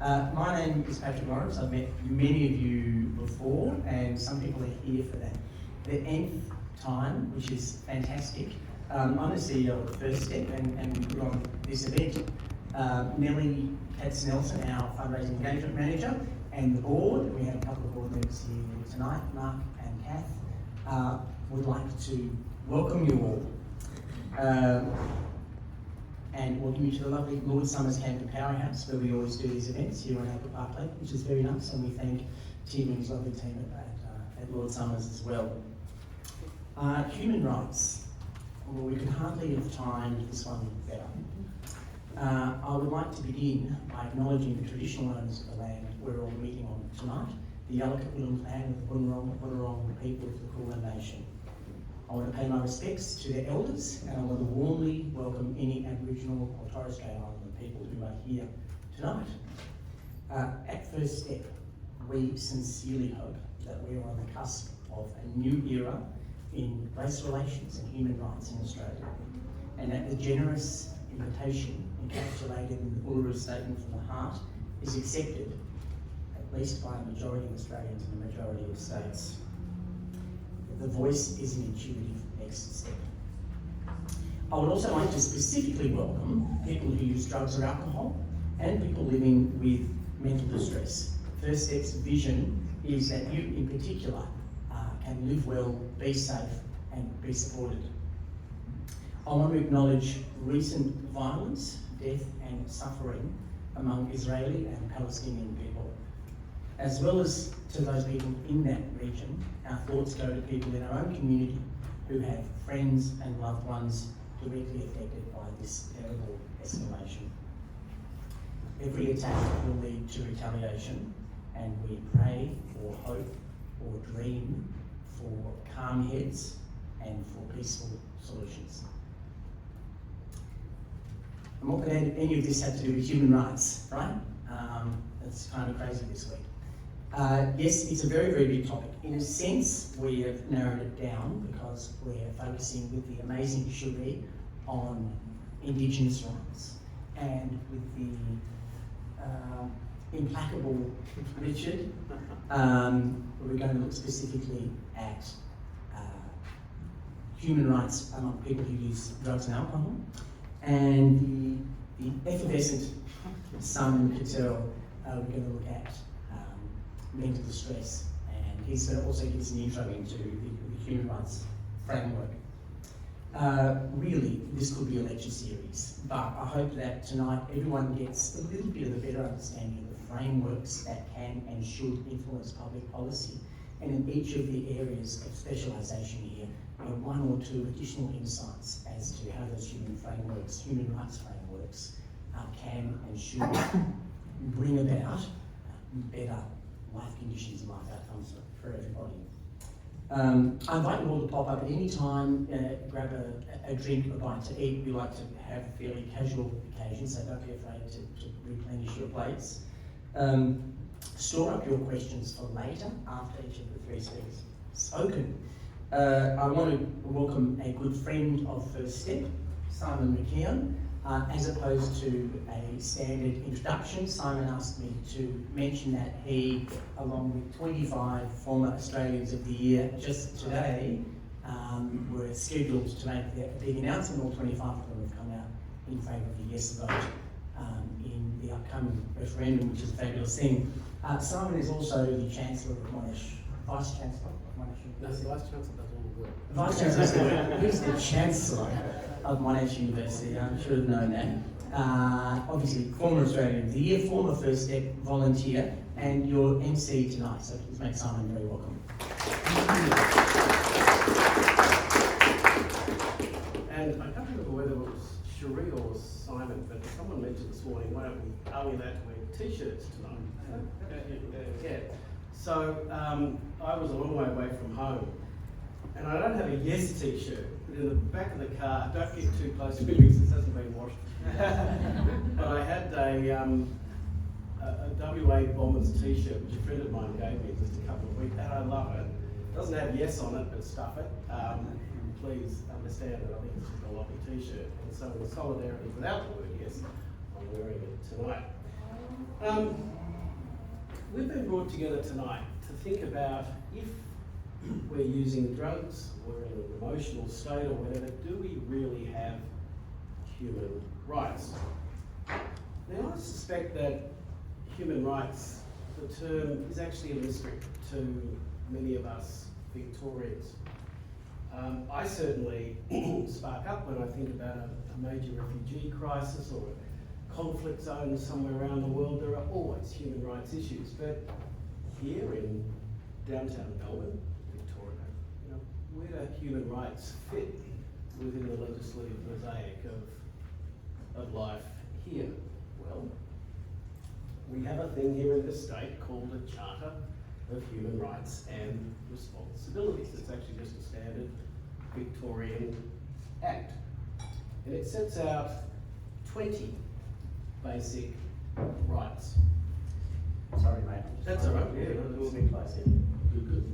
My name is Patrick Lawrence. I've met many of you before, and some people are here for the nth time, which is fantastic. I'm the CEO of First Step, and we put on this event. Nellie Katz-Nelson, our fundraising engagement manager, and the board, we have a couple of board members here tonight, Mark and Kath, would like to welcome you all. And welcome you to the lovely Lord Summers Camping Powerhouse, where we always do these events here on Albert Park Lake, which is very nice, and we thank Tim and his lovely team at Lord Summers as well. Human rights. Well, we can hardly have timed this one better. I would like to begin by acknowledging the traditional owners of the land we're all meeting on tonight, the Yalukit clan of the Bunurong people of the Kulin Nation. I want to pay my respects to their elders, and I want to warmly welcome any Aboriginal or Torres Strait Islander people who are here tonight. At First Step, we sincerely hope that we are on the cusp of a new era in race relations and human rights in Australia, and that the generous invitation encapsulated in the Uluru Statement from the Heart is accepted, at least by a majority of Australians and a majority of states. The voice is an intuitive next step. I would also like to specifically welcome people who use drugs or alcohol and people living with mental distress. First Step's vision is that you in particular can live well, be safe and be supported. I want to acknowledge recent violence, death and suffering among Israeli and Palestinian people. As well as to those people in that region, our thoughts go to people in our own community who have friends and loved ones directly affected by this terrible escalation. Every attack will lead to retaliation, and we pray or hope or dream for calm heads and for peaceful solutions. And what could any of this have to do with human rights, right? It's kind of crazy this week. Yes, it's a very, very big topic. In a sense, we have narrowed it down because we're focusing with the amazing Sheree on indigenous rights, and with the implacable Richard, we're going to look specifically at human rights among people who use drugs and alcohol, and the effervescent Simon Katterl, we're going to look at mental distress, and he's going to also give us an intro into the human rights framework. Really, this could be a lecture series, but I hope that tonight everyone gets a little bit of a better understanding of the frameworks that can and should influence public policy, and in each of the areas of specialisation here, one or two additional insights as to how those human rights frameworks, can and should bring about better life conditions and life outcomes for everybody. I invite you all to pop up at any time, grab a drink, a bite to eat. We like to have fairly casual occasions, so don't be afraid to replenish your plates. Store up your questions for later, after each of the three speakers spoken. I want to welcome a good friend of First Step, Simon McKeon. As opposed to a standard introduction, Simon asked me to mention that he, along with 25 former Australians of the Year just today, were scheduled to make a big announcement. All 25 of them have come out in favour of the yes vote in the upcoming referendum, which is a fabulous thing. Simon is also the Chancellor of Monash, Vice Chancellor of Monash University. No, the Vice Chancellor does all the work. Vice Chancellor does the work. He's the Chancellor of Monash University. I should have known that. Obviously, former Australian of the Year, former First Step volunteer, and your MC tonight. So please make Simon very welcome. And I can't remember whether it was Sheree or Simon, but someone mentioned this morning, are we allowed to wear t-shirts tonight? Yeah. So I was a long way away from home, and I don't have a yes t-shirt. But in the back of the car, don't get too close to me because it hasn't been washed. But I had a WA Bombers t-shirt, which a friend of mine gave me just a couple of weeks, and I love it. It doesn't have yes on it, but stuff it. Please understand that I think it's just a lovely t-shirt. And so in solidarity without the word yes, I'm wearing it tonight. we've been brought together tonight to think about if we're using drugs, or in an emotional state or whatever, do we really have human rights? Now, I suspect that human rights, the term, is actually a mystery to many of us Victorians. I certainly spark up when I think about a major refugee crisis or a conflict zone somewhere around the world. There are always human rights issues, but here in downtown Melbourne, Victoria, where do human rights fit within the legislative mosaic of life here? Well, we have a thing here in this state called a Charter of Human Rights and Responsibilities. It's actually just a standard Victorian Act. And it sets out 20 basic rights. Sorry, mate. That's all right. Yeah, Yeah, a little bit closer. Good.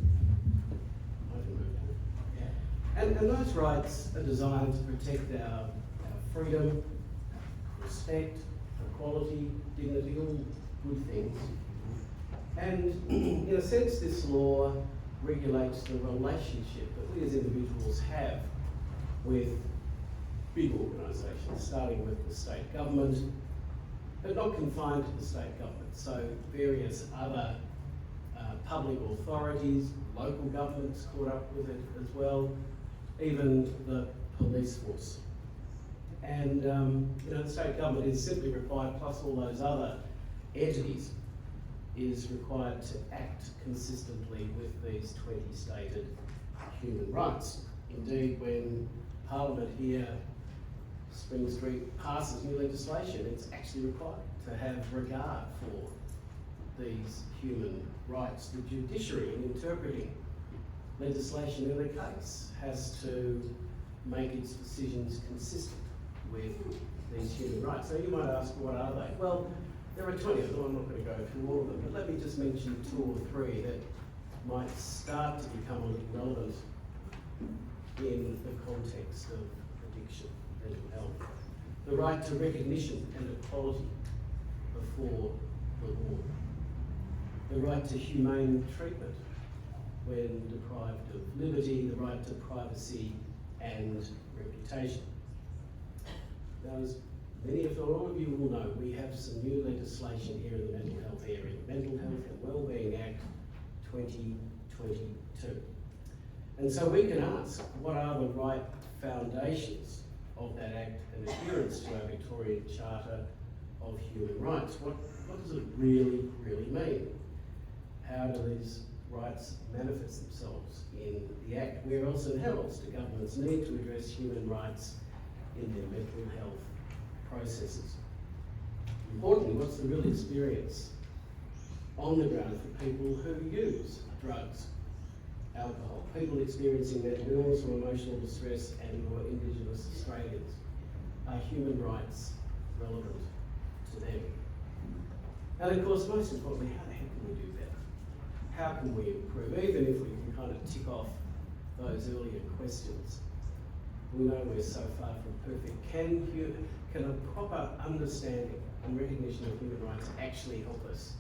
I can move on. Yeah. And those rights are designed to protect our freedom, respect, equality, dignity, all good things. And in a sense, this law regulates the relationship that we as individuals have with big organisations, starting with the state government, but not confined to the state government. So various other public authorities, local governments caught up with it as well, even the police force. And the state government is simply required, plus all those other entities, is required to act consistently with these 20 stated human rights. Indeed, when Parliament here, Spring Street, passes new legislation, it's actually required to have regard for these human rights. The judiciary, in interpreting legislation in a case, has to make its decisions consistent with these human rights. So you might ask, what are they? Well, there are 20 of them. I'm not going to go through all of them, but let me just mention 2 or 3 that might start to become a little relevant in the context of addiction, mental health. The right to recognition and equality before the law. The right to humane treatment when deprived of liberty. The right to privacy and reputation. Now, as many, if not all of you will know, we have some new legislation here in the mental health area, Mental Health and Wellbeing Act 2022. And so we can ask, what are the right foundations of that Act and adherence to our Victorian Charter of Human Rights? What does it really mean? How do these rights manifest themselves in the Act? Where else and how else do governments need to address human rights in their mental health processes? Importantly, what's the real experience on the ground for people who use drugs, alcohol, people experiencing mental illness or emotional distress, and or indigenous Australians? Are human rights relevant to them? And of course, most importantly, how the heck can we do better? How can we improve? Even if we can kind of tick off those earlier questions, we know we're so far from perfect. Can a proper understanding and recognition of human rights actually help us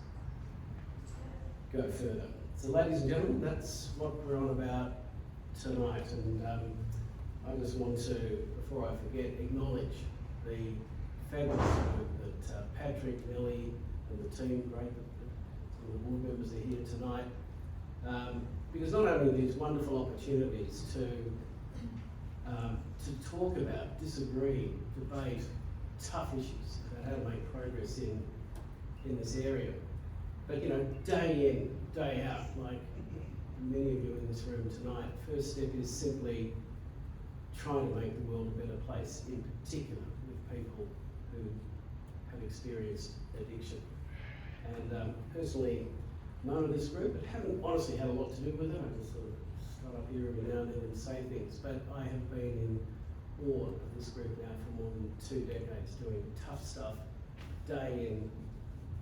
go further? So ladies and gentlemen, that's what we're on about tonight. And I just want to, before I forget, acknowledge the fabulous work that Patrick, Nellie and the team, great that the board members are here tonight. Because not only are these wonderful opportunities to talk about, disagree, debate tough issues about how to make progress in this area, but day in, day out, like many of you in this room tonight, first step is simply trying to make the world a better place, in particular with people who have experienced addiction. And personally, known of this group, but haven't honestly had a lot to do with it. I just sort of start up here every now and then and say things, but I have been in awe of this group now for more than 2 decades, doing tough stuff day in,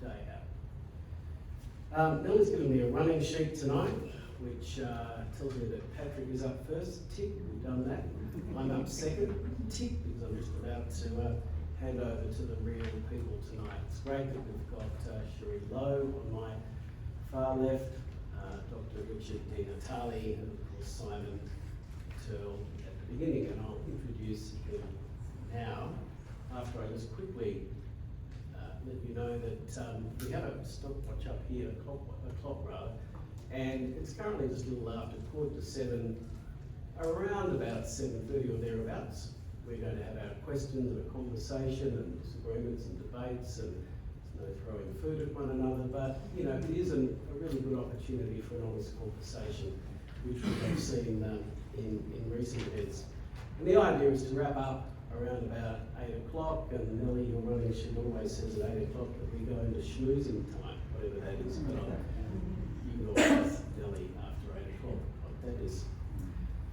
day out. Millie's given me a running sheet tonight, which tells me that Patrick is up first. Tick, we've done that. I'm up second. Tick, because I'm just about to hand over to the real people tonight. It's great that we've got Sheree Lowe on my far left, Dr. Richard Di Natale, and of course Simon Katterl at the beginning, and I'll introduce him now after I just quickly let you know that we have a stopwatch up here, a clock rather, and it's currently just a little after 7:15, around about 7:30 or thereabouts. We're going to have our questions and a conversation and disagreements and debates, and there's no throwing food at one another, but you know, it is a really good opportunity for an honest conversation, which we have seen in recent events. And the idea is to wrap up around about 8 o'clock, and Nellie, your running, she always says at 8 o'clock that we go into schmoozing time, whatever that is, but you can always ask Nellie after 8 o'clock what that is.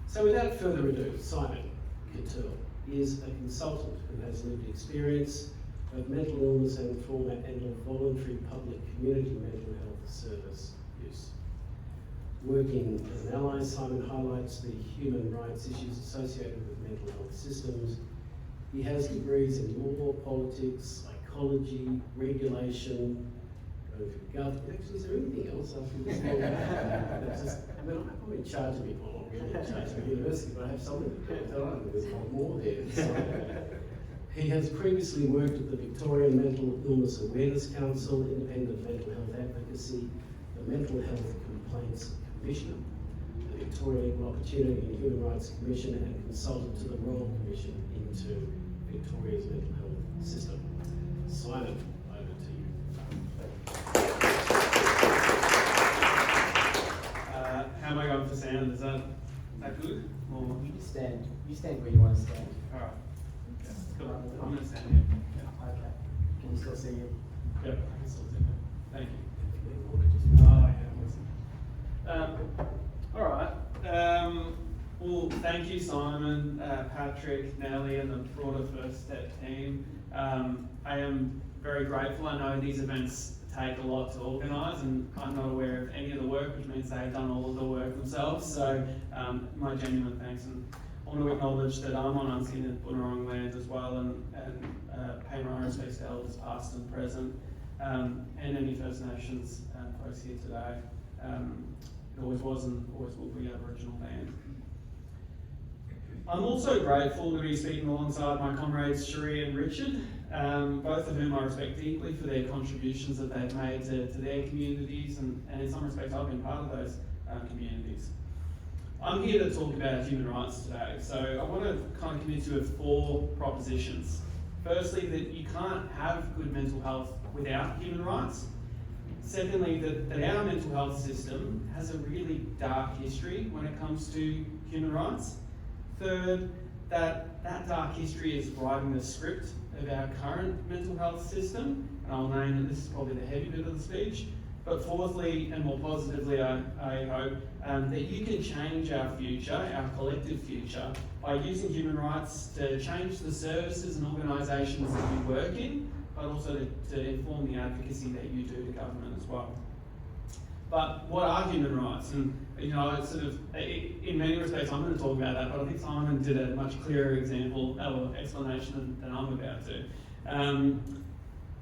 So without further ado, Simon Katterl is a consultant who has lived experience of mental illness and trauma and of voluntary public community mental health service use. Working as an ally, Simon highlights the human rights issues associated with mental health systems. He has degrees in law, politics, psychology, regulation, government. Actually, is there anything else after this? I'm in charge of it. Well, I'm really in charge of the university, but I have something to tell you. There's a lot more there. So, he has previously worked at the Victorian Mental Illness Awareness Council, Independent Mental Health Advocacy, the Mental Health Complaints Commission, the Victorian Equal Opportunity and Human Rights Commission, and consultant to the Royal Commission into Victoria's mental health system. Simon, over to you. How am I going for sound? Is that good? Or? You stand where you want to stand. All right. Okay. Cool. I'm going to stand here. Yeah. Okay. Can you still see you? Yep, I can still see that. Thank you. Oh, yeah, awesome. All right. Well, thank you, Simon, Patrick, Nellie, and the broader First Step team. I am very grateful. I know these events take a lot to organise, and I'm not aware of any of the work, which means they've done all of the work themselves. So my genuine thanks, and I want to acknowledge that I'm on unceded Bunurong land as well, and pay my respects to elders past and present, and any First Nations folks here today. It always was and always will be Aboriginal land. I'm also grateful to be speaking alongside my comrades Sheree and Richard, both of whom I respect deeply for their contributions that they've made to their communities, and in some respects I've been part of those communities. I'm here to talk about human rights today, so I want to kind of commit to 4 propositions. Firstly, that you can't have good mental health without human rights. Secondly, that our mental health system has a really dark history when it comes to human rights. Third, that dark history is writing the script of our current mental health system, and I'll name that this is probably the heavy bit of the speech. But fourthly, and more positively, I hope, that you can change our future, our collective future, by using human rights to change the services and organisations that you work in, but also to inform the advocacy that you do to government as well. But what are human rights? And you know, it's sort of, in many respects, I'm going to talk about that, but I think Simon did a much clearer example or explanation than I'm about to.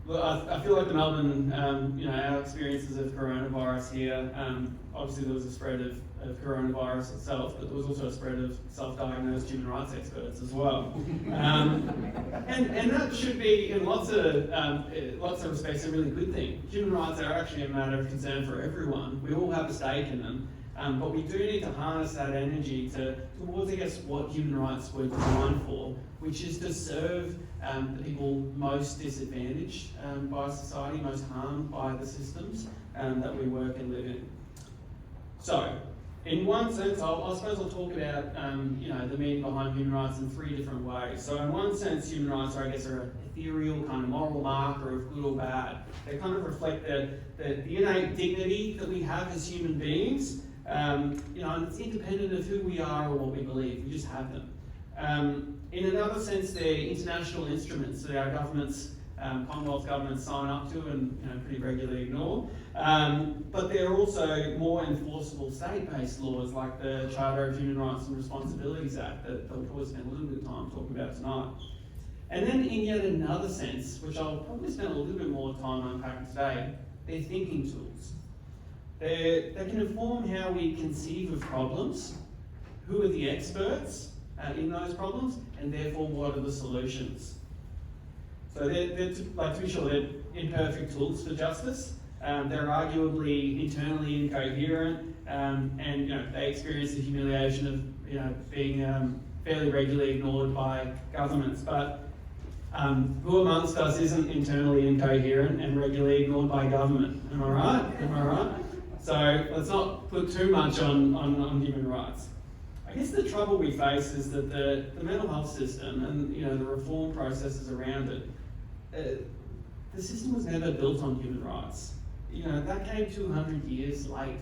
Well, I feel like the Melbourne, our experiences of coronavirus here, obviously there was a spread of coronavirus itself, but there was also a spread of self-diagnosed human rights experts as well. And that should be, in lots of respects, a really good thing. Human rights are actually a matter of concern for everyone. We all have a stake in them. But we do need to harness that energy towards, I guess, what human rights were designed for, which is to serve the people most disadvantaged by society, most harmed by the systems that we work and live in. So, in one sense, I suppose I'll talk about the meaning behind human rights in 3 different ways. So, in one sense, human rights are an ethereal kind of moral marker of good or bad. They kind of reflect the innate dignity that we have as human beings. And it's independent of who we are or what we believe. We just have them. In another sense, they're international instruments that our governments, Commonwealth governments, sign up to and pretty regularly ignore. But they're also more enforceable state-based laws like the Charter of Human Rights and Responsibilities Act that we'll probably spend a little bit of time talking about tonight. And then in yet another sense, which I'll probably spend a little bit more time unpacking today, they're thinking tools. They can inform how we conceive of problems, who are the experts in those problems, and therefore what are the solutions. So to be sure, they're imperfect tools for justice. They're arguably internally incoherent, and they experience the humiliation of being fairly regularly ignored by governments. But who amongst us isn't internally incoherent and regularly ignored by government? Am I right? Am I right? So let's not put too much on human rights. I guess the trouble we face is that the mental health system and the reform processes around it, the system was never built on human rights. That came 200 years late.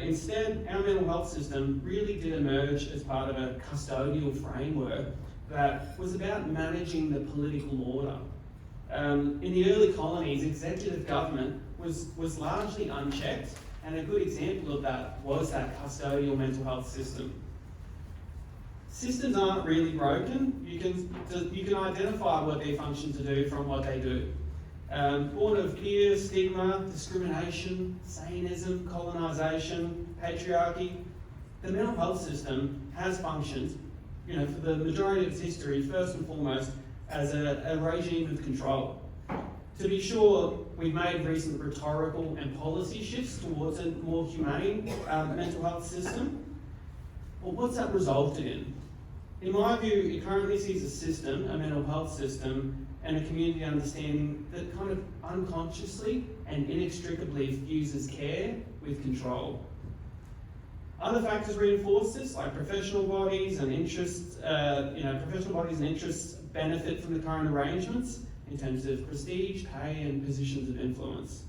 Instead, our mental health system really did emerge as part of a custodial framework that was about managing the political order. In the early colonies, executive government was largely unchecked, and a good example of that was that custodial mental health system. Systems aren't really broken. You can identify what they function to do from what they do. Born of fear, stigma, discrimination, Satanism, colonisation, patriarchy, the mental health system has functioned, for the majority of its history, first and foremost, as a regime of control. To be sure, we've made recent rhetorical and policy shifts towards a more humane mental health system. Well, what's that resulted in? In my view, it currently sees a system, a mental health system, and a community understanding that kind of unconsciously and inextricably fuses care with control. Other factors reinforce this, like professional bodies and interests. Professional bodies and interests benefit from the current arrangements in terms of prestige, pay, and positions of influence.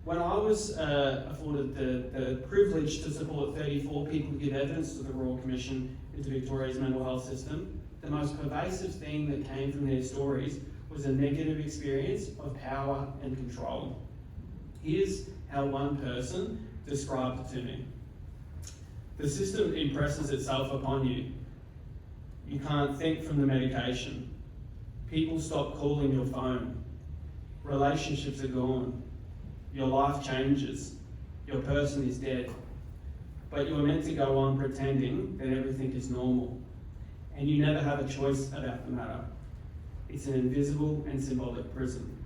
When I was afforded the privilege to support 34 people give evidence to the Royal Commission into Victoria's mental health system, the most pervasive thing that came from their stories was a negative experience of power and control. Here's how one person described it to me. The system impresses itself upon you. You can't think from the medication. People stop calling your phone. Relationships are gone. Your life changes. Your person is dead. But you are meant to go on pretending that everything is normal. And you never have a choice about the matter. It's an invisible and symbolic prison.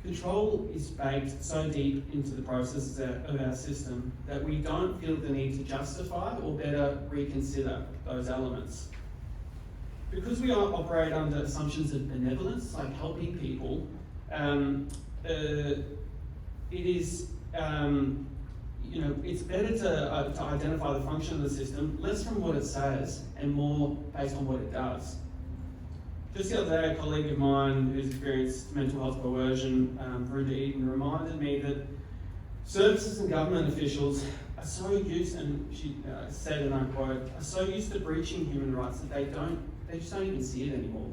Control is baked so deep into the processes of our system that we don't feel the need to justify or better reconsider those elements. Because we operate under assumptions of benevolence, like helping people, it is it's better to identify the function of the system, less from what it says and more based on what it does. Just the other day, a colleague of mine who's experienced mental health coercion through to Eden reminded me that services and government officials are so used, and she said, and I quote, are so used to breaching human rights that they just don't even see it anymore.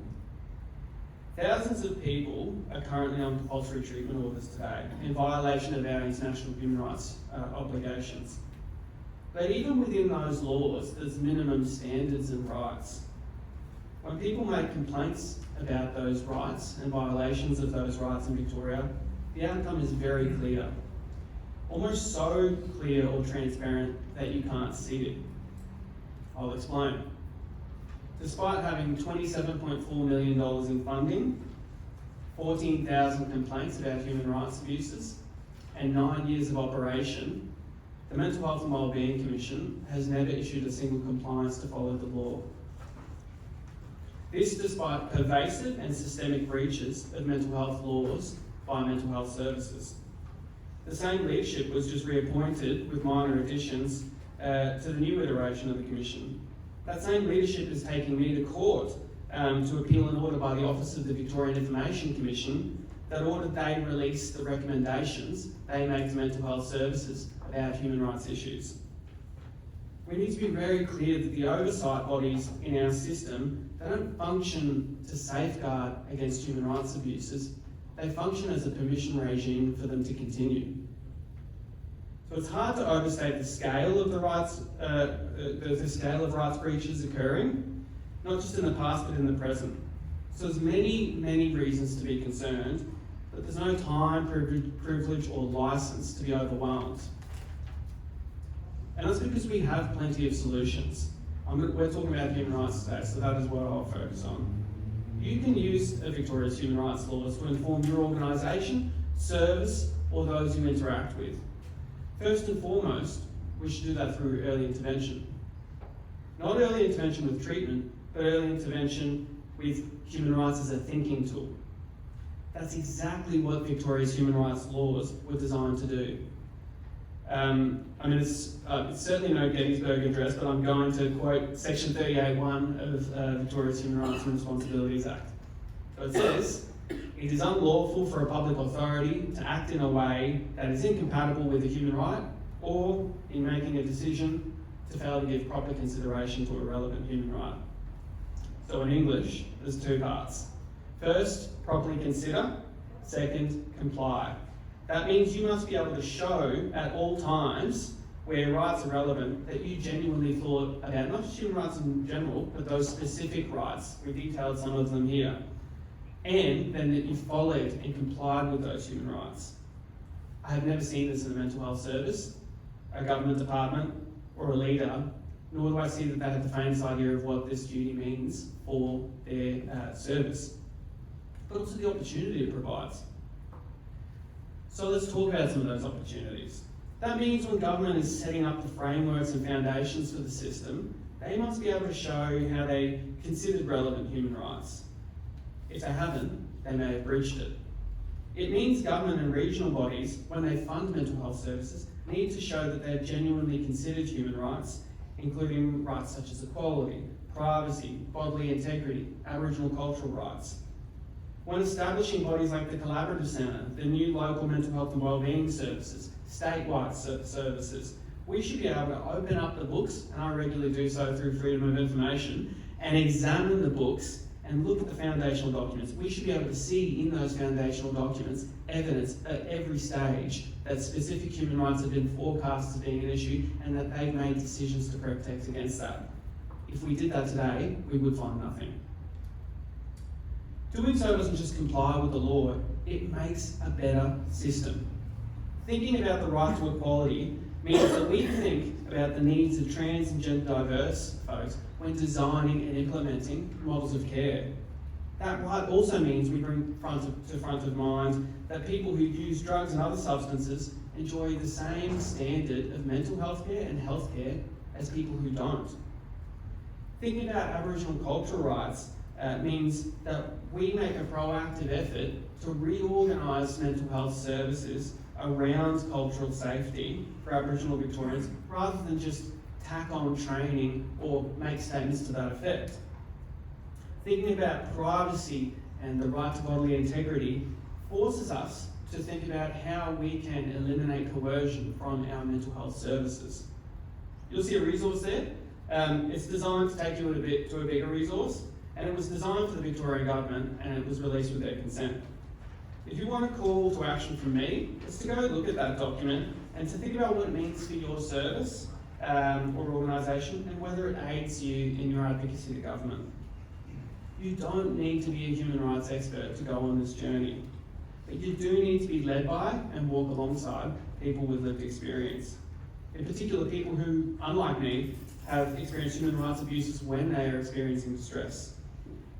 Thousands of people are currently on compulsory treatment orders today in violation of our international human rights obligations. But even within those laws, there's minimum standards and rights. When people make complaints about those rights and violations of those rights in Victoria, the outcome is very clear. Almost so clear or transparent that you can't see it. I'll explain. Despite having $27.4 million in funding, 14,000 complaints about human rights abuses, and 9 years of operation, the Mental Health and Wellbeing Commission has never issued a single compliance to follow the law. This despite pervasive and systemic breaches of mental health laws by mental health services. The same leadership was just reappointed with minor additions to the new iteration of the Commission. That same leadership is taking me to court to appeal an order by the Office of the Victorian Information Commission that ordered they release the recommendations they make to mental health services about human rights issues. We need to be very clear that the oversight bodies in our system, they don't function to safeguard against human rights abuses, they function as a permission regime for them to continue. So it's hard to overstate the scale of the rights, the scale of rights breaches occurring, not just in the past but in the present. So there's many reasons to be concerned, but there's no time, privilege, or license to be overwhelmed. And that's because we have plenty of solutions. We're talking about human rights today, so that is what I'll focus on. You can use Victoria's human rights laws to inform your organisation, service, or those you interact with. First and foremost, we should do that through early intervention. Not early intervention with treatment, but early intervention with human rights as a thinking tool. That's exactly what Victoria's human rights laws were designed to do. It's certainly no Gettysburg Address, but I'm going to quote Section 38(1) of Victoria's Human Rights and Responsibilities Act. So it says, "It is unlawful for a public authority to act in a way that is incompatible with a human right, or in making a decision to fail to give proper consideration to a relevant human right." So in English, there's two parts. First, properly consider. Second, comply. That means you must be able to show at all times where rights are relevant that you genuinely thought about not just human rights in general, but those specific rights. We detailed some of them here. And then that you followed and complied with those human rights. I have never seen this in a mental health service, a government department, or a leader, nor do I see that they have the faintest idea of what this duty means for their service, but also the opportunity it provides. So let's talk about some of those opportunities. That means when government is setting up the frameworks and foundations for the system, they must be able to show how they considered relevant human rights. If they haven't, they may have breached it. It means government and regional bodies, when they fund mental health services, need to show that they've genuinely considered human rights, including rights such as equality, privacy, bodily integrity, Aboriginal cultural rights. When establishing bodies like the Collaborative Centre, the new local mental health and wellbeing services, statewide services, we should be able to open up the books, and I regularly do so through freedom of information, and examine the books and look at the foundational documents. We should be able to see in those foundational documents evidence at every stage that specific human rights have been forecast as being an issue and that they've made decisions to protect against that. If we did that today, we would find nothing. Doing so doesn't just comply with the law, it makes a better system. Thinking about the right to equality means that we think about the needs of trans and gender diverse folks when designing and implementing models of care. That right also means we bring front of mind that people who use drugs and other substances enjoy the same standard of mental health care and health care as people who don't. Thinking about Aboriginal cultural rights means that we make a proactive effort to reorganise mental health services around cultural safety for Aboriginal Victorians rather than just tack on training or make statements to that effect. Thinking about privacy and the right to bodily integrity forces us to think about how we can eliminate coercion from our mental health services. You'll see a resource there. It's designed to take you to a bigger resource, and it was designed for the Victorian Government, and it was released with their consent. If you want a call to action from me, it's to go look at that document and to think about what it means for your service or organisation and whether it aids you in your advocacy to government. You don't need to be a human rights expert to go on this journey, but you do need to be led by and walk alongside people with lived experience. In particular, people who, unlike me, have experienced human rights abuses when they are experiencing distress.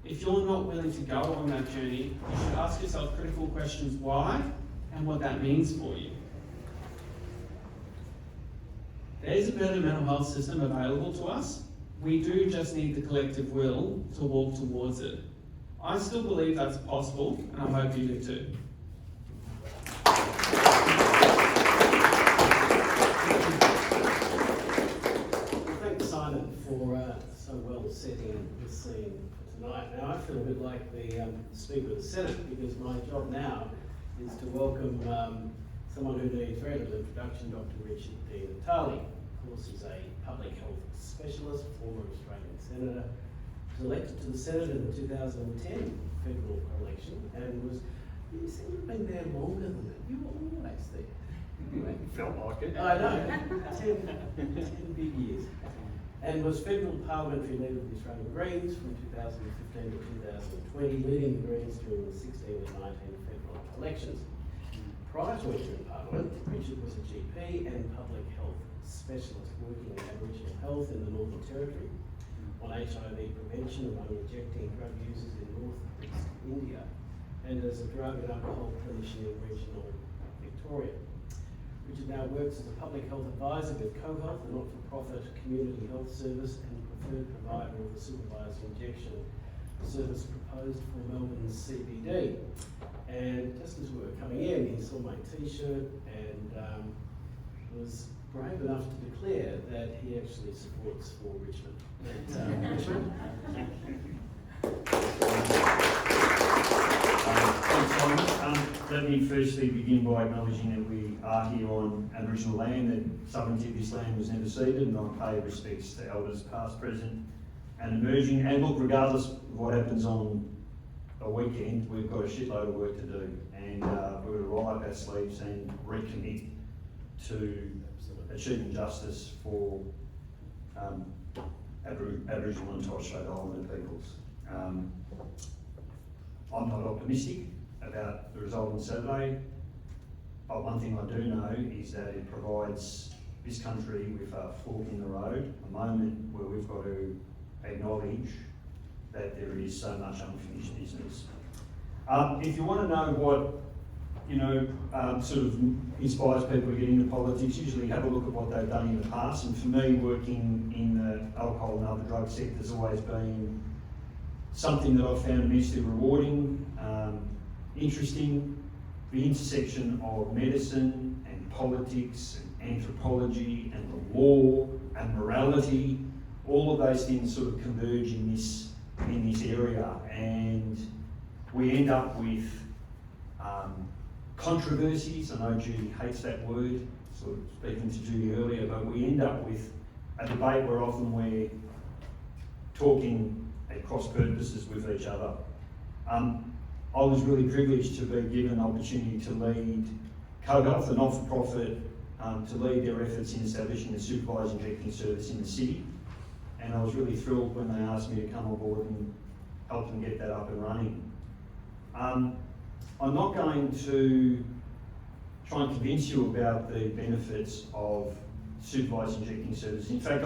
If you're not willing to go on that journey, you should ask yourself critical questions why and what that means for you. There's a better mental health system available to us. We do just need the collective will to walk towards it. I still believe that's possible, and I hope you do too. Thanks, Simon, for so well setting the scene for tonight. Now, I feel a bit like the Speaker of the Senate, because my job now is to welcome someone who needs very little introduction, Dr. Richard Di Natale. Of course, he's a public health specialist, former Australian Senator, was elected to the Senate in the 2010 federal election, and you seem to have been there longer than that. You were always there. Felt like it. I know, 10 big years. and was Federal Parliamentary Leader of the Australian Greens from 2015 to 2020, leading the Greens during the 16 and 19 federal elections. Prior to entering Parliament, Richard was a GP and public health specialist working in Aboriginal health in the Northern Territory, on HIV prevention among injecting drug users in north-east India, and as a drug and alcohol clinician in regional Victoria. Richard now works as a public health advisor with CoHealth, a not-for-profit community health service and preferred provider of the supervised injection service proposed for Melbourne's CBD. And just as we were coming in, he saw my t-shirt and was brave enough to declare that he actually supports for Richmond. And, Richmond? Thanks, Simon. Let me firstly begin by acknowledging that we are here on Aboriginal land, that sovereignty of this land was never ceded, and I pay respects to elders past, present and emerging. And look, regardless of what happens on a weekend, we've got a shitload of work to do, and we're going to roll up our sleeves and recommit to achieving justice for Aboriginal and Torres Strait Islander peoples. I'm not optimistic about the result on Saturday, but one thing I do know is that it provides this country with a fork in the road, a moment where we've got to acknowledge that there is so much unfinished business. If you want to know what sort of inspires people to get into politics, usually have a look at what they've done in the past. And for me, working in the alcohol and other drug sector has always been something that I've found immensely rewarding, interesting. The intersection of medicine and politics and anthropology and the law and morality, all of those things sort of converge in this area, and we end up with controversies. I know Judy hates that word, sort of speaking to Judy earlier, but we end up with a debate where often we're talking at cross purposes with each other. I was really privileged to be given an opportunity to lead CoHealth, a not-for-profit, to lead their efforts in establishing a supervised injecting service in the city. And I was really thrilled when they asked me to come on board and help them get that up and running. I'm not going to try and convince you about the benefits of supervised injecting services. In fact,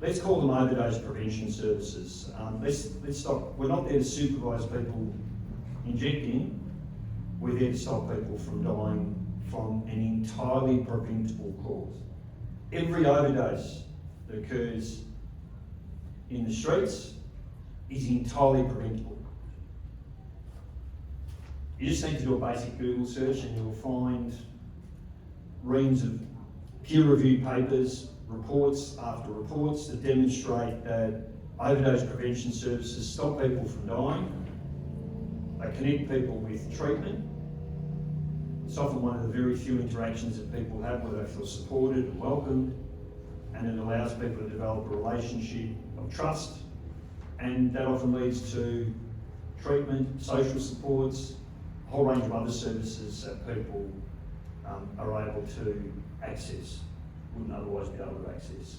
let's call them overdose prevention services. Let's stop. We're not there to supervise people injecting. We're there to stop people from dying from an entirely preventable cause. Every overdose that occurs in the streets is entirely preventable. You just need to do a basic Google search and you'll find reams of peer-reviewed papers, reports after reports that demonstrate that overdose prevention services stop people from dying. They connect people with treatment. It's often one of the very few interactions that people have where they feel supported and welcomed, and it allows people to develop a relationship of trust, and that often leads to treatment, social supports, a whole range of other services that people are able to access, wouldn't otherwise be able to access.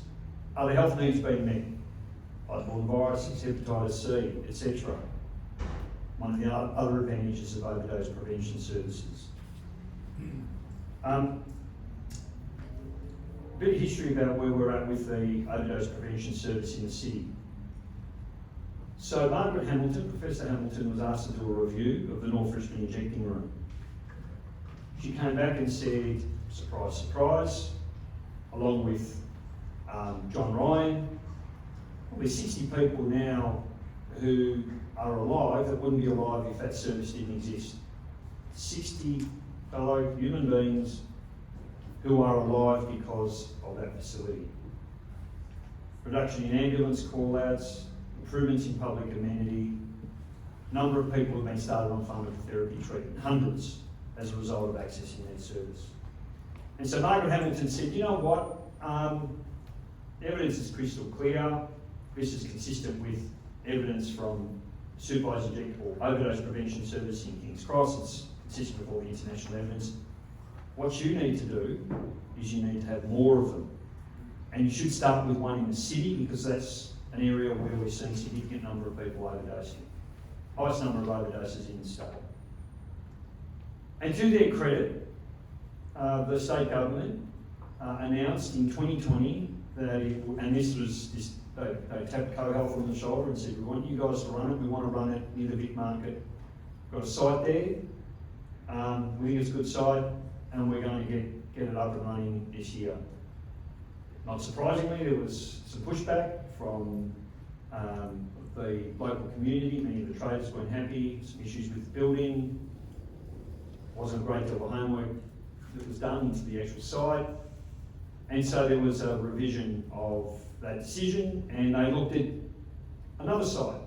Other health needs being met, bloodborne viruses, hepatitis C, etc. One of the other advantages of overdose prevention services. A bit of history about where we're at with the overdose prevention service in the city. So Margaret Hamilton, Professor Hamilton, was asked to do a review of the North Richmond injecting room. She came back and said, surprise, surprise, along with John Ryan, probably 60 people now who are alive that wouldn't be alive if that service didn't exist. 60 fellow human beings who are alive because of that facility. Reduction in ambulance call-outs, improvements in public amenity, number of people who've been started on pharmacotherapy treatment, hundreds as a result of accessing that service. And so Margaret Hamilton said, you know what, the evidence is crystal clear. This is consistent with evidence from supervised injectable overdose prevention service in King's Cross. It's consistent with all the international evidence. What you need to do is you need to have more of them. And you should start with one in the city because that's an area where we're seeing a significant number of people overdosing. Highest number of overdoses in the state. And to their credit, the state government announced in 2020 that, they tapped CoHealth on the shoulder and said, we want you guys to run it, we want to run it near the Vic Market. Got a site there, we think it's a good site, and we're going to get it up and running this year. Not surprisingly, there was some pushback from the local community. Many of the traders weren't happy, some issues with the building, wasn't a great deal of homework that was done into the actual site. And so there was a revision of that decision, and they looked at another site,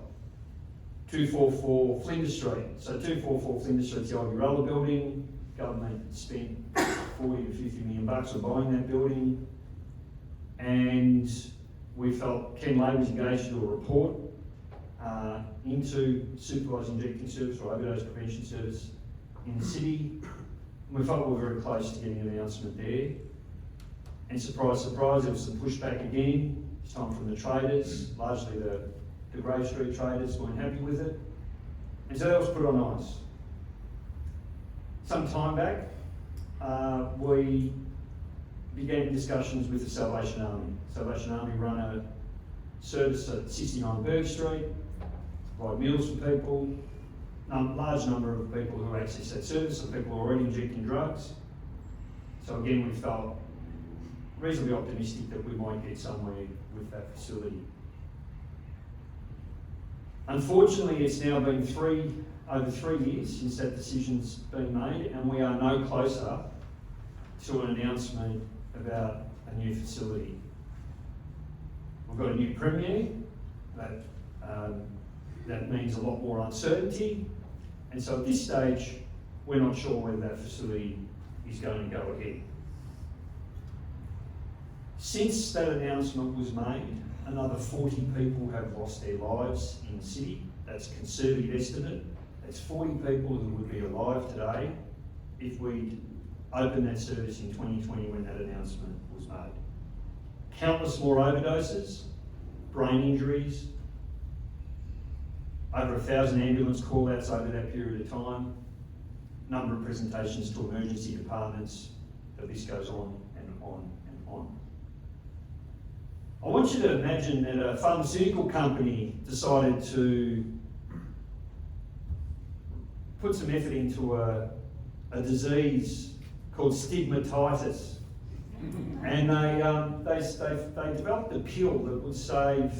244 Flinders Street. So 244 Flinders Street's the Roller building. Government spent 40 to 50 million bucks on buying that building. And we felt Ken Lay was engaged to do a report into supervised injecting service or overdose prevention service in the city. And we felt we were very close to getting an announcement there. And surprise, surprise, there was some pushback again, this time from the traders, largely the Grave Street traders weren't happy with it. And so that was put on ice. Some time back, we began discussions with the Salvation Army. Salvation Army run a service at 69 Burke Street, provide meals for people, large number of people who access that service, so people who are already injecting drugs. So again, we felt reasonably optimistic that we might get somewhere with that facility. Unfortunately, it's now been over 3 years since that decision's been made, and we are no closer to an announcement about a new facility. We've got a new premier, that means a lot more uncertainty, and so at this stage, we're not sure whether that facility is going to go ahead. Since that announcement was made, another 40 people have lost their lives in the city. That's a conservative estimate. That's 40 people who would be alive today if we'd opened that service in 2020 when that announcement was made. Countless more overdoses, brain injuries, over 1,000 ambulance call-outs over that period of time, number of presentations to emergency departments, the list goes on and on and on. I want you to imagine that a pharmaceutical company decided to put some effort into a disease called stigmatitis. And they developed a pill that would save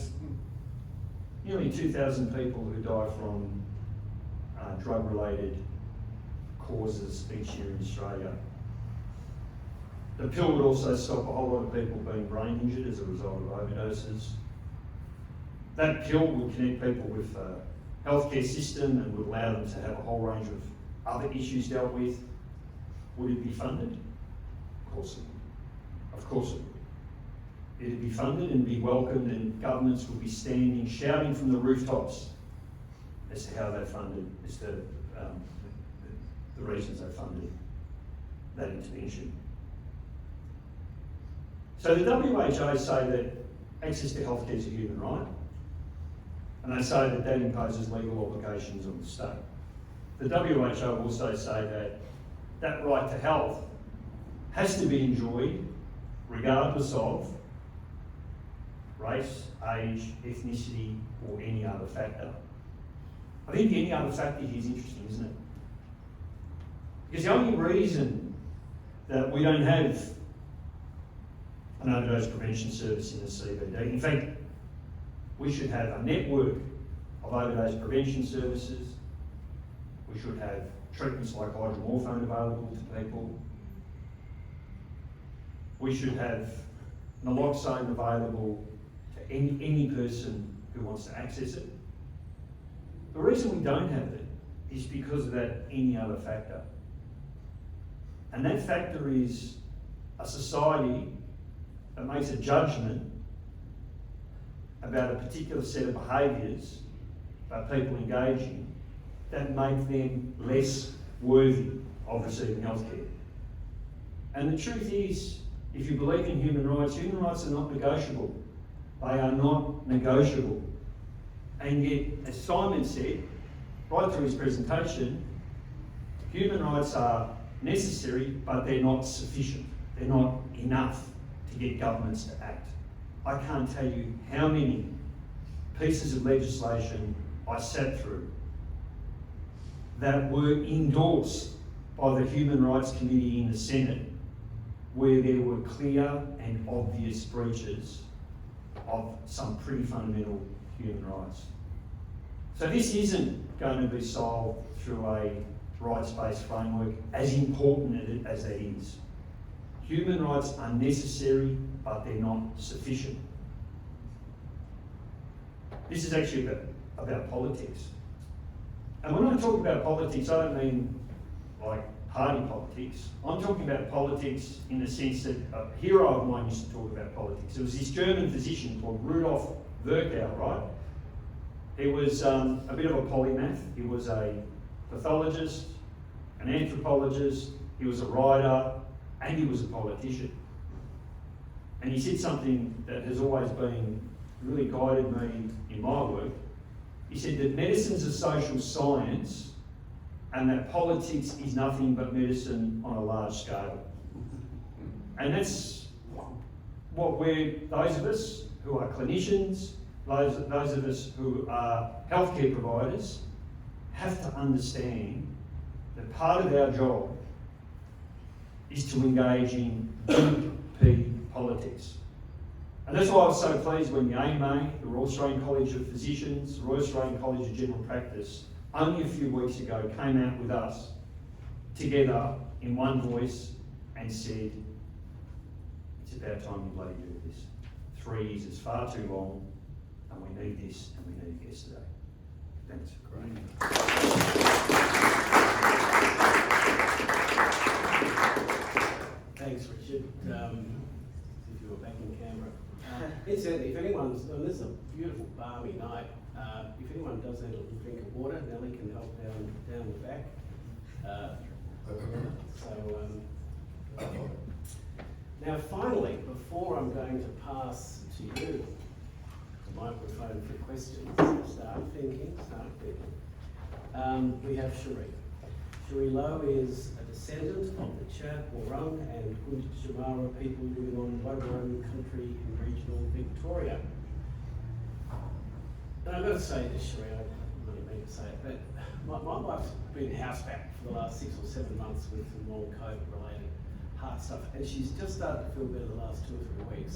nearly 2,000 people who die from drug-related causes each year in Australia. The pill would also stop a whole lot of people being brain injured as a result of overdoses. That pill would connect people with the healthcare system and would allow them to have a whole range of other issues dealt with. Would it be funded? Of course it would. Of course it would. It'd be funded and be welcomed, and governments would be standing, shouting from the rooftops as to how they funded, as to the reasons they funded that intervention. So the WHO say that access to healthcare is a human right, and they say that that imposes legal obligations on the state. The WHO also say that that right to health has to be enjoyed regardless of race, age, ethnicity, or any other factor. I think any other factor here is interesting, isn't it? Because the only reason that we don't have an overdose prevention service in the CBD, in fact, we should have a network of overdose prevention services. We should have treatments like hydromorphone available to people. We should have naloxone available to any person who wants to access it. The reason we don't have it is because of that any other factor. And that factor is a society that makes a judgment about a particular set of behaviours that people engage in that make them less worthy of receiving healthcare. And the truth is, If you believe in human rights are not negotiable. They are not negotiable. And yet, as Simon said, right through his presentation, human rights are necessary, but they're not sufficient. They're not enough to get governments to act. I can't tell you how many pieces of legislation I sat through that were endorsed by the Human Rights Committee in the Senate, where there were clear and obvious breaches of some pretty fundamental human rights. So this isn't going to be solved through a rights-based framework, as important as that is. Human rights are necessary, but they're not sufficient. This is actually about politics. And when I talk about politics, I don't mean like party politics. I'm talking about politics in the sense that a hero of mine used to talk about politics. There was this German physician called Rudolf Virchow, right? He was a bit of a polymath. He was a pathologist, an anthropologist, he was a writer, and he was a politician. And he said something that has always been really guided me in my work. He said that medicine's a social science and that politics is nothing but medicine on a large scale. And that's what those of us who are clinicians, those of us who are healthcare providers, have to understand that part of our job is to engage in big P politics. And that's why I was so pleased when the AMA, the Royal Australian College of Physicians, the Royal Australian College of General Practice, only a few weeks ago came out with us together in one voice and said, it's about time you bloody do this. 3 years is far too long, and we need this, and we need it yesterday. Thanks. Great. Thanks, Richard. If you were back in Canberra. Incidentally, if anyone's, this is a beautiful balmy night. If anyone does need a drink of water, Nellie can help down the back. Now finally, before I'm going to pass to you the microphone for questions, start thinking. We have Sheree. Sheree Lowe is a descendant of the Chat, Wurrung and Gunditjmara people living on Wellbeing country in regional Victoria. And I've got to say this, Sheree, I didn't really mean to say it, but my wife's been housebound for the last 6 or 7 months with some long COVID-related heart stuff, and she's just started to feel better the last 2 or 3 weeks.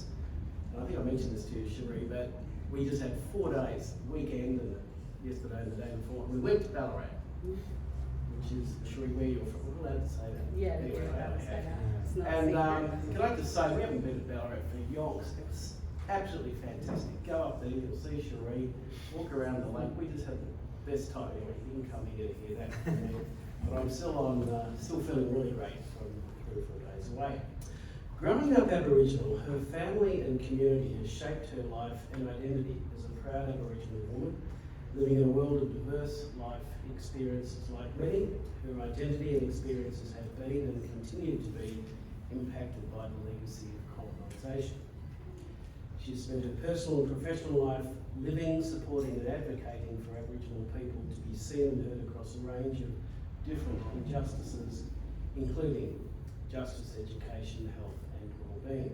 And I think I mentioned this to you, Sheree, but we just had 4 days, the weekend and yesterday and the day before, and we went to Ballarat, which is, Sheree, where you're from. We're allowed to say that. Yeah, anyway, we're allowed to say that. It's not And secret. can I just say, we haven't been to Ballarat for yonks. It was absolutely fantastic. Go up there, you'll see Sheree, walk around the lake. We just had the best time. Anyway, you can come here to hear that from me. But I'm still feeling really great from 3 or 4 days away. Growing up Aboriginal, her family and community has shaped her life and identity as a proud Aboriginal woman, living in a world of diverse life experiences. Like many, her identity and experiences have been and continue to be impacted by the legacy of colonisation. She's spent her personal and professional life living, supporting and advocating for Aboriginal people to be seen and heard across a range of different injustices, including justice, education, health and wellbeing.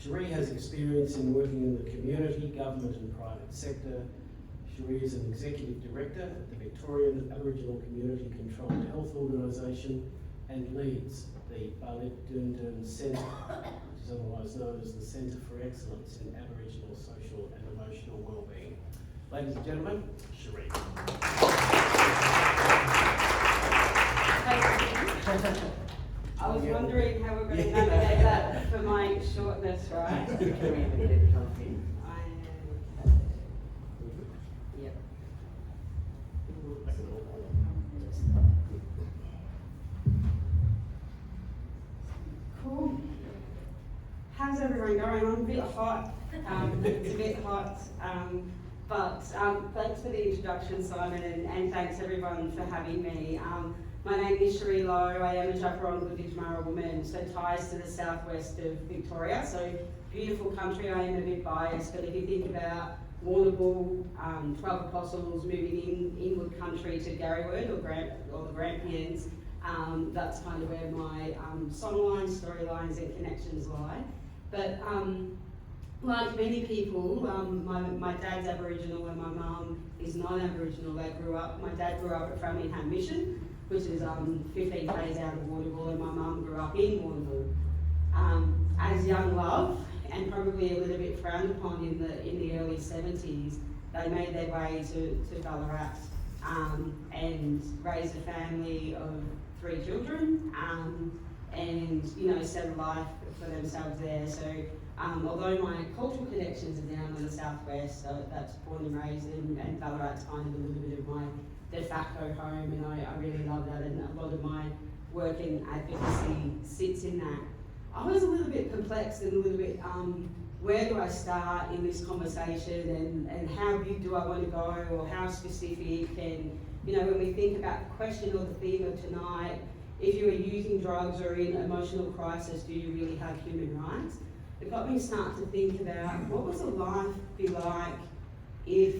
Sheree has experience in working in the community, government and private sector. Sheree is an executive director at the Victorian Aboriginal Community Controlled Health Organisation and leads the Balit Dundun Centre, which is otherwise known as the Centre for Excellence in Aboriginal Social and Emotional Wellbeing. Ladies and gentlemen, Sheree. Thank you. I was wondering how we're going to navigate that for my shortness, right? Yep. Cool. How's everyone going? I'm a bit hot. It's a bit hot. But thanks for the introduction, Simon, and thanks everyone for having me. My name is Sheree Lowe. I am a Chaperone Goodidge woman, so ties to the southwest of Victoria. So beautiful country. I am a bit biased, but if you think about Warrnambool, 12 Apostles moving inward country to Garryward or the Grampians, that's kind of where my songlines, storylines and connections lie. But like many people, my dad's Aboriginal and my mum is non-Aboriginal. My dad grew up at Framingham Mission, which is 15 k's out of Warrnambool, and my mum grew up in Warrnambool. As young love, and probably a little bit frowned upon in the early 70s, they made their way to Ballarat and raised a family of 3 children, and settled life for themselves there. So although my cultural connections are down in the southwest, so that's born and raised and Ballarat's kind of a little bit of my de facto home, and I really love that, and a lot of my work in advocacy sits in that. I was a little bit perplexed and a little bit, where do I start in this conversation, and how big do I want to go, or how specific, and when we think about the question or the theme of tonight, if you are using drugs or in emotional crisis, do you really have human rights? It got me start to think about what was a life be like if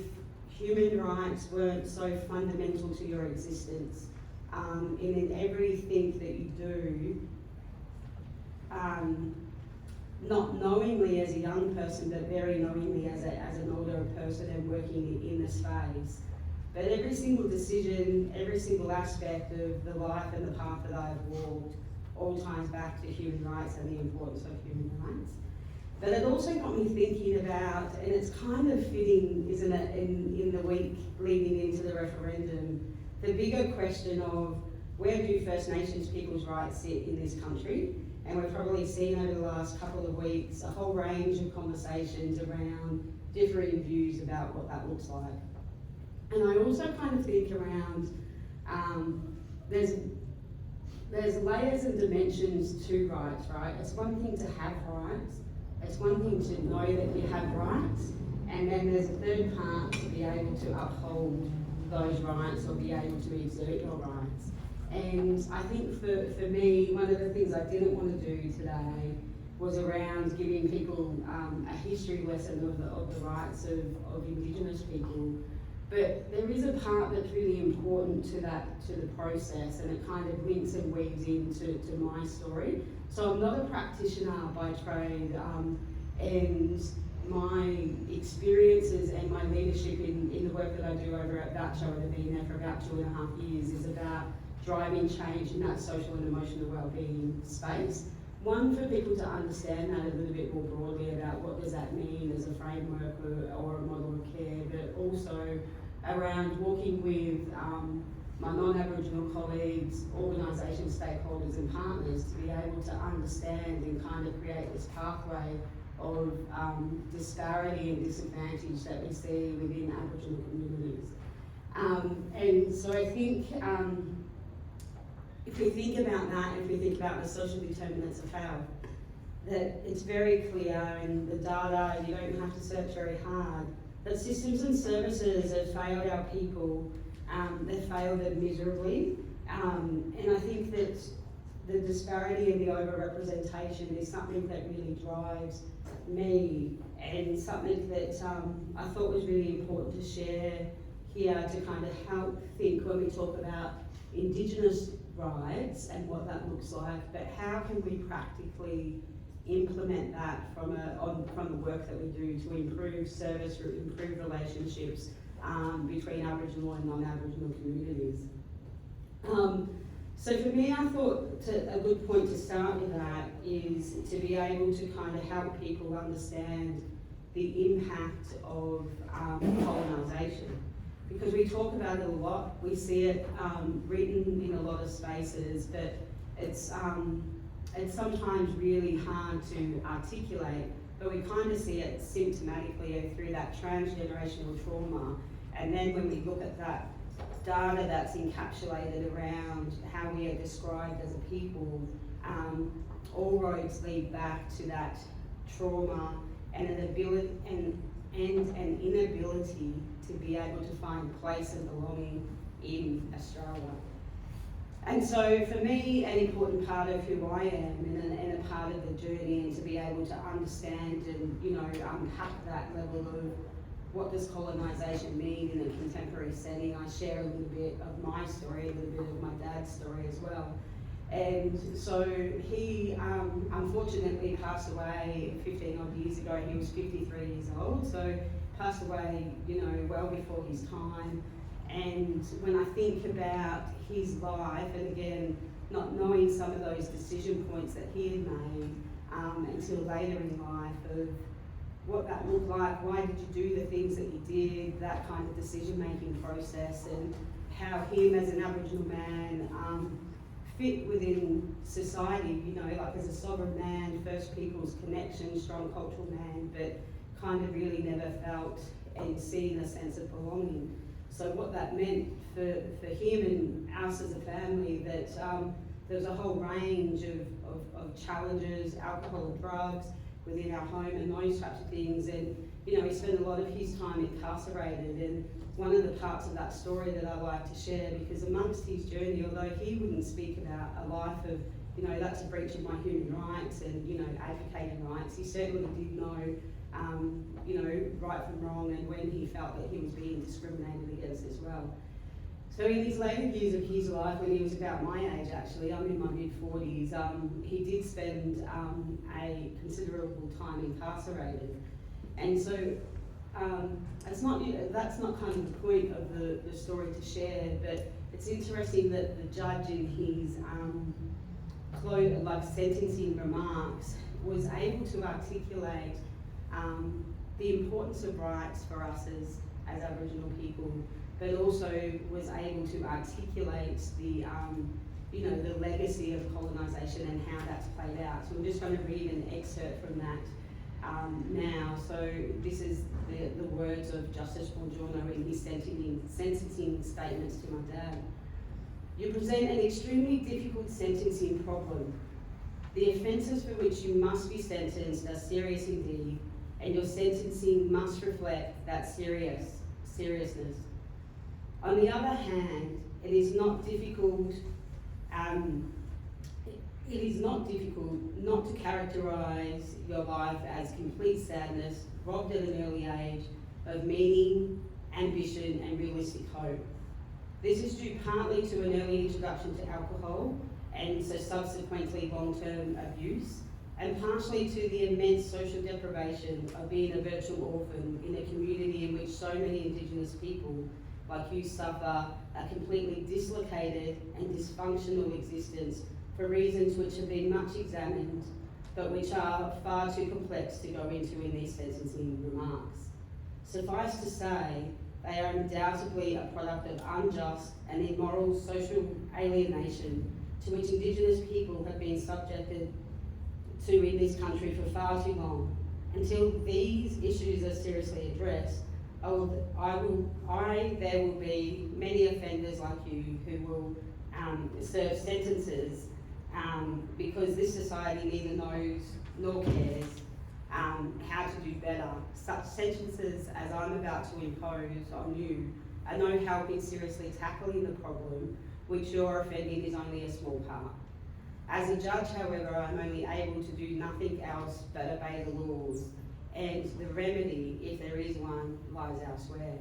human rights weren't so fundamental to your existence, and in everything that you do, not knowingly as a young person, but very knowingly as an older person and working in the space. But every single decision, every single aspect of the life and the path that I've walked all ties back to human rights and the importance of human rights. But it also got me thinking about, and it's kind of fitting, isn't it, in the week leading into the referendum, the bigger question of where do First Nations people's rights sit in this country? And we've probably seen over the last couple of weeks a whole range of conversations around differing views about what that looks like. And I also kind of think around, there's layers and dimensions to rights, right? It's one thing to have rights, it's one thing to know that you have rights, and then there's a third part to be able to uphold those rights or be able to exert your rights. And I think for me, one of the things I didn't want to do today was around giving people a history lesson of the rights of Indigenous people. But there is a part that's really important to the process, and it kind of links and weaves into my story. So I'm not a practitioner by trade, and my experiences and my leadership in the work that I do over at Voucher, and I've been there for about 2.5 years, is about driving change in that social and emotional wellbeing space. One, for people to understand that a little bit more broadly about what does that mean as a framework or a model of care, but also around working with my non-Aboriginal colleagues, organisations, stakeholders and partners to be able to understand and kind of create this pathway of disparity and disadvantage that we see within Aboriginal communities. And so I think if we think about that, if we think about the social determinants of health, that it's very clear in the data, you don't have to search very hard, that systems and services have failed our people, they've failed them miserably, and I think that the disparity and the overrepresentation is something that really drives me, and something that I thought was really important to share here to kind of help think when we talk about Indigenous rights and what that looks like, but how can we practically implement that from the work that we do to improve service, or improve relationships between Aboriginal and non-Aboriginal communities. So for me, I thought a good point to start with that is to be able to kind of help people understand the impact of colonisation. Because we talk about it a lot, we see it written in a lot of spaces, but it's sometimes really hard to articulate, but we kind of see it symptomatically through that transgenerational trauma. And then when we look at that data that's encapsulated around how we are described as a people, all roads lead back to that trauma and an ability and an inability to be able to find place and belonging in Australia. And so for me, an important part of who I am and a part of the journey, and to be able to understand and, you know, unpack that level of what does colonisation mean in a contemporary setting. I share a little bit of my story, a little bit of my dad's story as well. And so he unfortunately passed away 15 odd years ago. He was 53 years old, so passed away, you know, well before his time. And when I think about his life, and again, not knowing some of those decision points that he had made until later in life, of what that looked like, why did you do the things that you did, that kind of decision-making process, and how him as an Aboriginal man fit within society, you know, like as a sovereign man, First Peoples connection, strong cultural man, but kind of really never felt and seen a sense of belonging. So what that meant for him and us as a family, that there was a whole range of challenges, alcohol and drugs within our home and those types of things. And, you know, he spent a lot of his time incarcerated. And one of the parts of that story that I like to share, because amongst his journey, although he wouldn't speak about a life of, you know, that's a breach of my human rights and, you know, advocating rights, he certainly did know you know, right from wrong, and when he felt that he was being discriminated against as well. So in his later years of his life, when he was about my age actually, I'm in my mid-40s, he did spend a considerable time incarcerated. And so that's not kind of the point of the story to share, but it's interesting that the judge in his sentencing remarks was able to articulate the importance of rights for us as Aboriginal people, but also was able to articulate the, you know, the legacy of colonisation and how that's played out. So I'm just going to read an excerpt from that now. So this is the words of Justice Bongiorno in his sentencing statements to my dad. You present an extremely difficult sentencing problem. The offences for which you must be sentenced are serious indeed, and your sentencing must reflect that seriousness. On the other hand, it is not difficult not to characterise your life as complete sadness, robbed at an early age of meaning, ambition and realistic hope. This is due partly to an early introduction to alcohol and so subsequently long-term abuse, and partially to the immense social deprivation of being a virtual orphan in a community in which so many Indigenous people like you suffer a completely dislocated and dysfunctional existence for reasons which have been much examined, but which are far too complex to go into in these sentencing remarks. Suffice to say, they are undoubtedly a product of unjust and immoral social alienation to which Indigenous people have been subjected to in this country for far too long. Until these issues are seriously addressed, there will be many offenders like you who will serve sentences because this society neither knows nor cares how to do better. Such sentences as I'm about to impose on you are no help in seriously tackling the problem, which your offending is only a small part. As a judge, however, I'm only able to do nothing else but obey the laws, and the remedy, if there is one, lies elsewhere.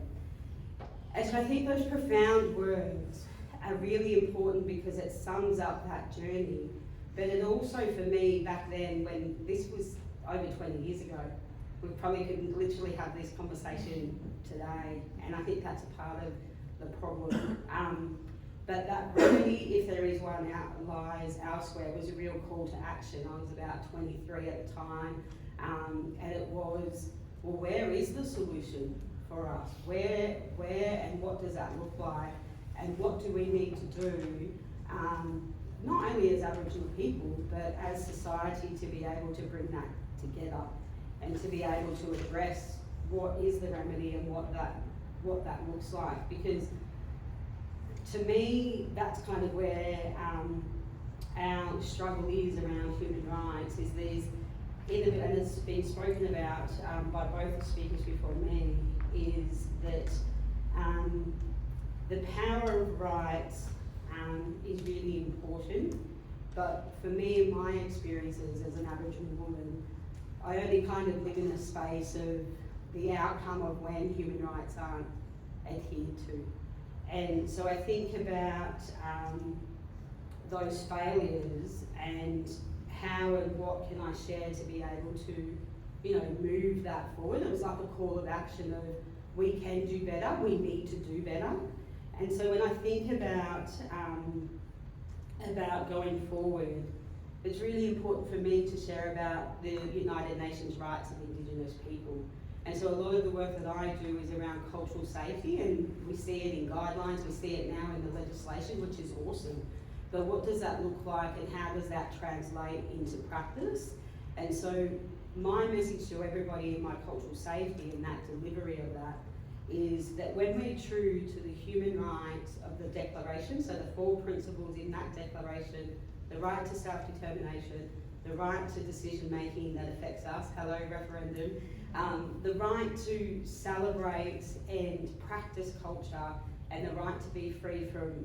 And so I think those profound words are really important because it sums up that journey. But it also, for me, back then, when this was over 20 years ago, we probably couldn't literally have this conversation today, and I think that's a part of the problem. But that remedy, if there is one, lies elsewhere, was a real call to action. I was about 23 at the time, and it was, well, where is the solution for us? Where and what does that look like? And what do we need to do, not only as Aboriginal people, but as society, to be able to bring that together and to be able to address what is the remedy and what that looks like. Because to me, that's kind of where our struggle is around human rights, is these, and it's been spoken about by both the speakers before me, is that the power of rights is really important. But for me, in my experiences as an Aboriginal woman, I only kind of live in the space of the outcome of when human rights aren't adhered to. And so I think about those failures and how and what can I share to be able to, you know, move that forward. It was like a call of action of we can do better, we need to do better. And so when I think about going forward, it's really important for me to share about the United Nations rights of Indigenous people. And so a lot of the work that I do is around cultural safety, and we see it in guidelines, we see it now in the legislation, which is awesome. But what does that look like, and how does that translate into practice? And so my message to everybody in my cultural safety and that delivery of that is that when we're true to the human rights of the declaration, so the 4 principles in that declaration, the right to self-determination, the right to decision-making that affects us, hello referendum, the right to celebrate and practice culture, and the right to be free from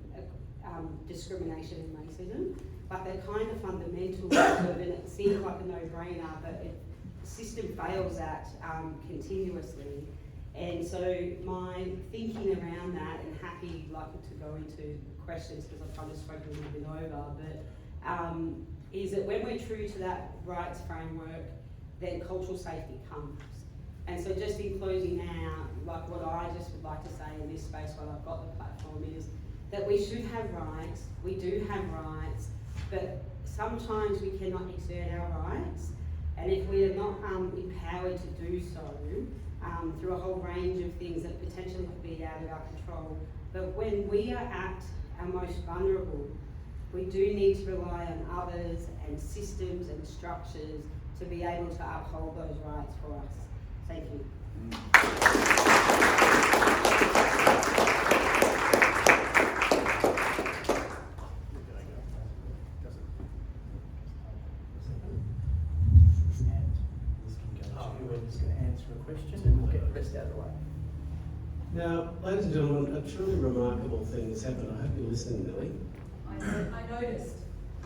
discrimination and racism, but they're kind of fundamental, and it seems like a no-brainer, but the system fails that continuously. And so my thinking around that, and happy to go into questions because I've kind of spoken a little bit over, but is that when we're true to that rights framework, then cultural safety comes. And so just in closing now, like what I just would like to say in this space while I've got the platform is that we should have rights, we do have rights, but sometimes we cannot exert our rights, and if we are not empowered to do so, through a whole range of things that potentially could be out of our control. But when we are at our most vulnerable, we do need to rely on others and systems and structures to be able to uphold those rights for us. Thank you. Now, ladies and gentlemen, a truly remarkable thing has happened. I hope you're listening, Millie. I noticed.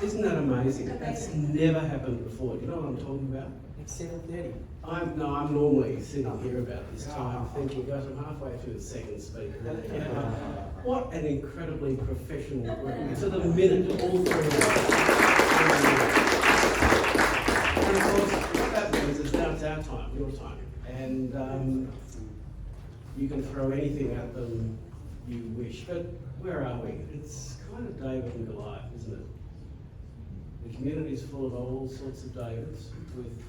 Isn't that amazing? That's never happened before. Do you know what I'm talking about? It's 7:30. I'm normally sitting here about this time thinking, gosh, I'm halfway through the second speaker. What an incredibly professional group. To the minute, all three of us. And of course, what that means is now it's our time, your time. And you can throw anything at them you wish. But where are we? It's kind of David and Goliath, isn't it? The community is full of all sorts of Davids with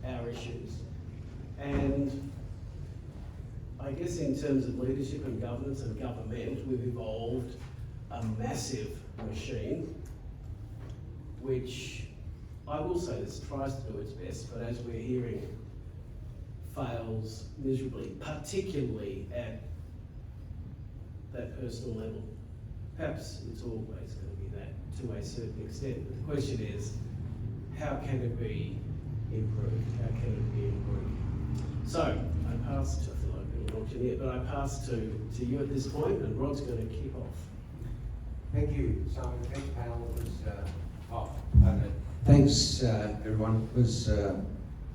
our issues. And I guess in terms of leadership and governance and government, we've evolved a massive machine, which I will say this tries to do its best, but as we're hearing, fails miserably, particularly at that personal level. Perhaps it's always going to be that to a certain extent, but the question is, how can it be improved? How can it be improved? So, I pass to, I feel like being an auctioneer, but I pass to you at this point, and Rod's going to kick off. Thank you, Simon. Thanks, panel. Thanks, everyone. It was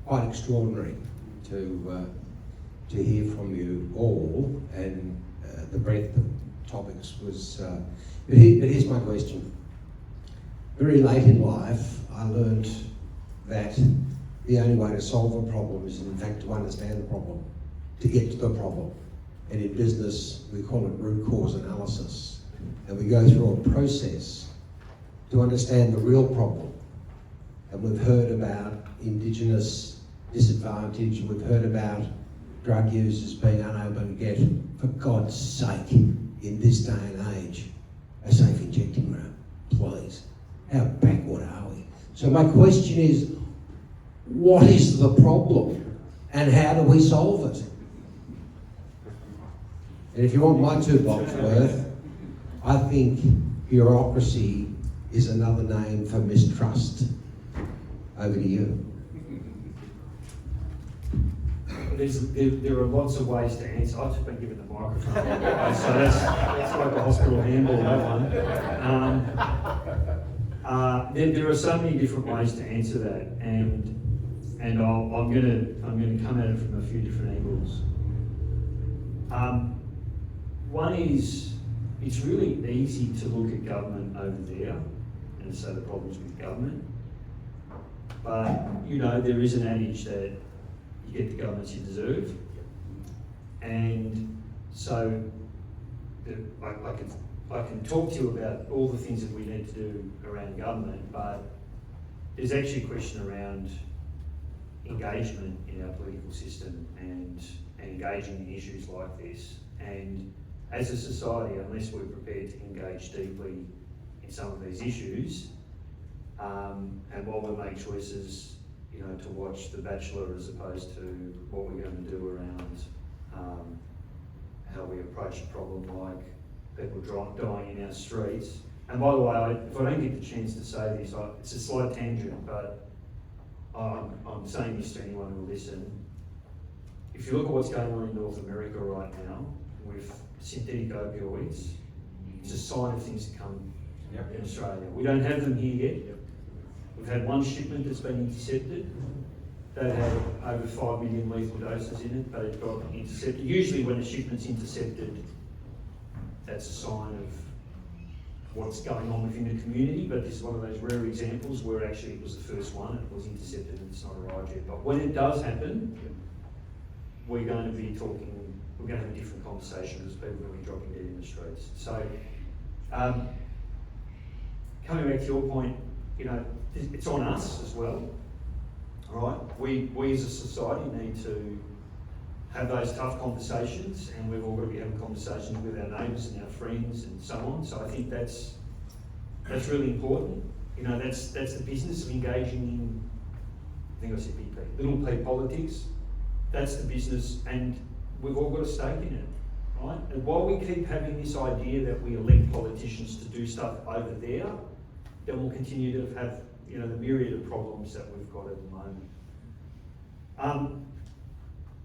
quite extraordinary to hear from you all, and the breadth of topics was. But here's my question. Very late in life, I learned that the only way to solve a problem is, in fact, to understand the problem, to get to the problem. And in business, we call it root cause analysis. And we go through a process to understand the real problem. And we've heard about Indigenous disadvantage, and we've heard about drug users being unable to get, for God's sake, in this day and age, a safe injecting room, please. How backward are we? So my question is, what is the problem and how do we solve it? And if you want my 2 blocks worth, I think bureaucracy is another name for mistrust. Over to you. there are lots of ways to answer. I've just been given the microphone, so that's like a hospital handball, that one. There are so many different ways to answer that, and I'm gonna come at it from a few different angles. One is, it's really easy to look at government over there and say the problems with government, but you know, there is an adage that you get the governments you deserve, and so I can talk to you about all the things that we need to do around government, but there's actually a question around engagement in our political system and engaging in issues like this. And as a society, unless we're prepared to engage deeply in some of these issues, and while we make choices, you know, to watch The Bachelor as opposed to what we're going to do around how we approach a problem like people dying in our streets. And by the way, if I don't get the chance to say this, it's a slight tangent, but I'm saying this to anyone who will listen. If you look at what's going on in North America right now with synthetic opioids, it's a sign of things to come in Australia. We don't have them here yet. We've had one shipment that's been intercepted. That had over 5 million lethal doses in it, but it got intercepted. Usually when a shipment's intercepted, that's a sign of what's going on within the community, but this is one of those rare examples where actually it was the first one, it was intercepted and it's not arrived yet. But when it does happen, we're going to be talking, we're going to have a different conversation because people are going to be dropping dead in the streets. So, coming back to your point, you know, it's on us as well, all right? We as a society need to have those tough conversations, and we've all got to be having conversations with our neighbours and our friends and so on. So I think that's really important. You know, that's the business of engaging in, I think I said big P, little P politics. That's the business, and we've all got a stake in it, right? And while we keep having this idea that we elect politicians to do stuff over there, then we'll continue to have, you know, the myriad of problems that we've got at the moment.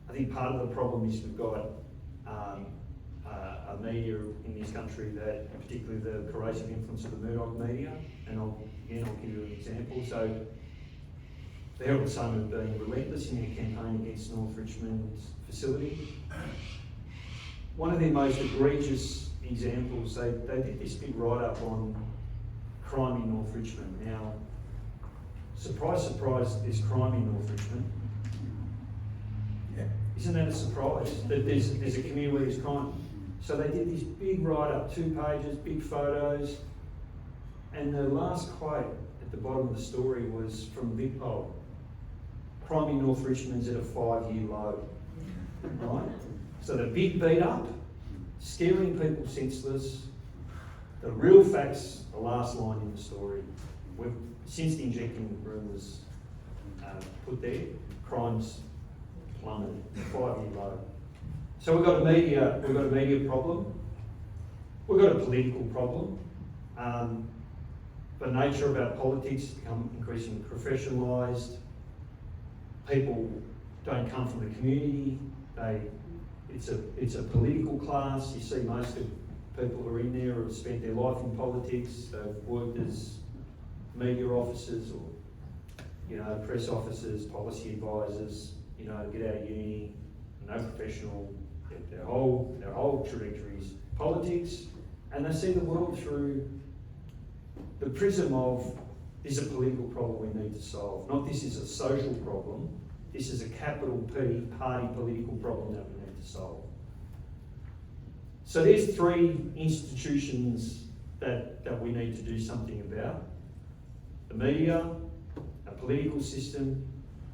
I think part of the problem is we've got a media in this country that, particularly the corrosive influence of the Murdoch media, and I'll give you an example. So the Herald Sun have been relentless in their campaign against North Richmond's facility. One of their most egregious examples, they did this big write-up on crime in North Richmond. Now, surprise, surprise, there's crime in North Richmond. Isn't that a surprise that there's a community where there's crime? So they did this big write-up, 2 pages, big photos, and the last quote at the bottom of the story was from Victorian. Crime in North Richmond's at a 5-year low, right? So the big beat up, scaring people senseless. The real facts, the last line in the story. Since the injecting room was put there, crime's plummeted, 5-year low. So we've got a media problem. We've got a political problem. The nature of our politics has become increasingly professionalised. People don't come from the community. It's a political class. You see most of people who are in there have spent their life in politics. They've worked as media officers or, you know, press officers, policy advisors, you know, get out of uni, no professional, their whole trajectory is politics, and they see the world through the prism of this is a political problem we need to solve. Not this is a social problem, this is a capital P party political problem that we need to solve. So there's 3 institutions that we need to do something about. The media, a political system,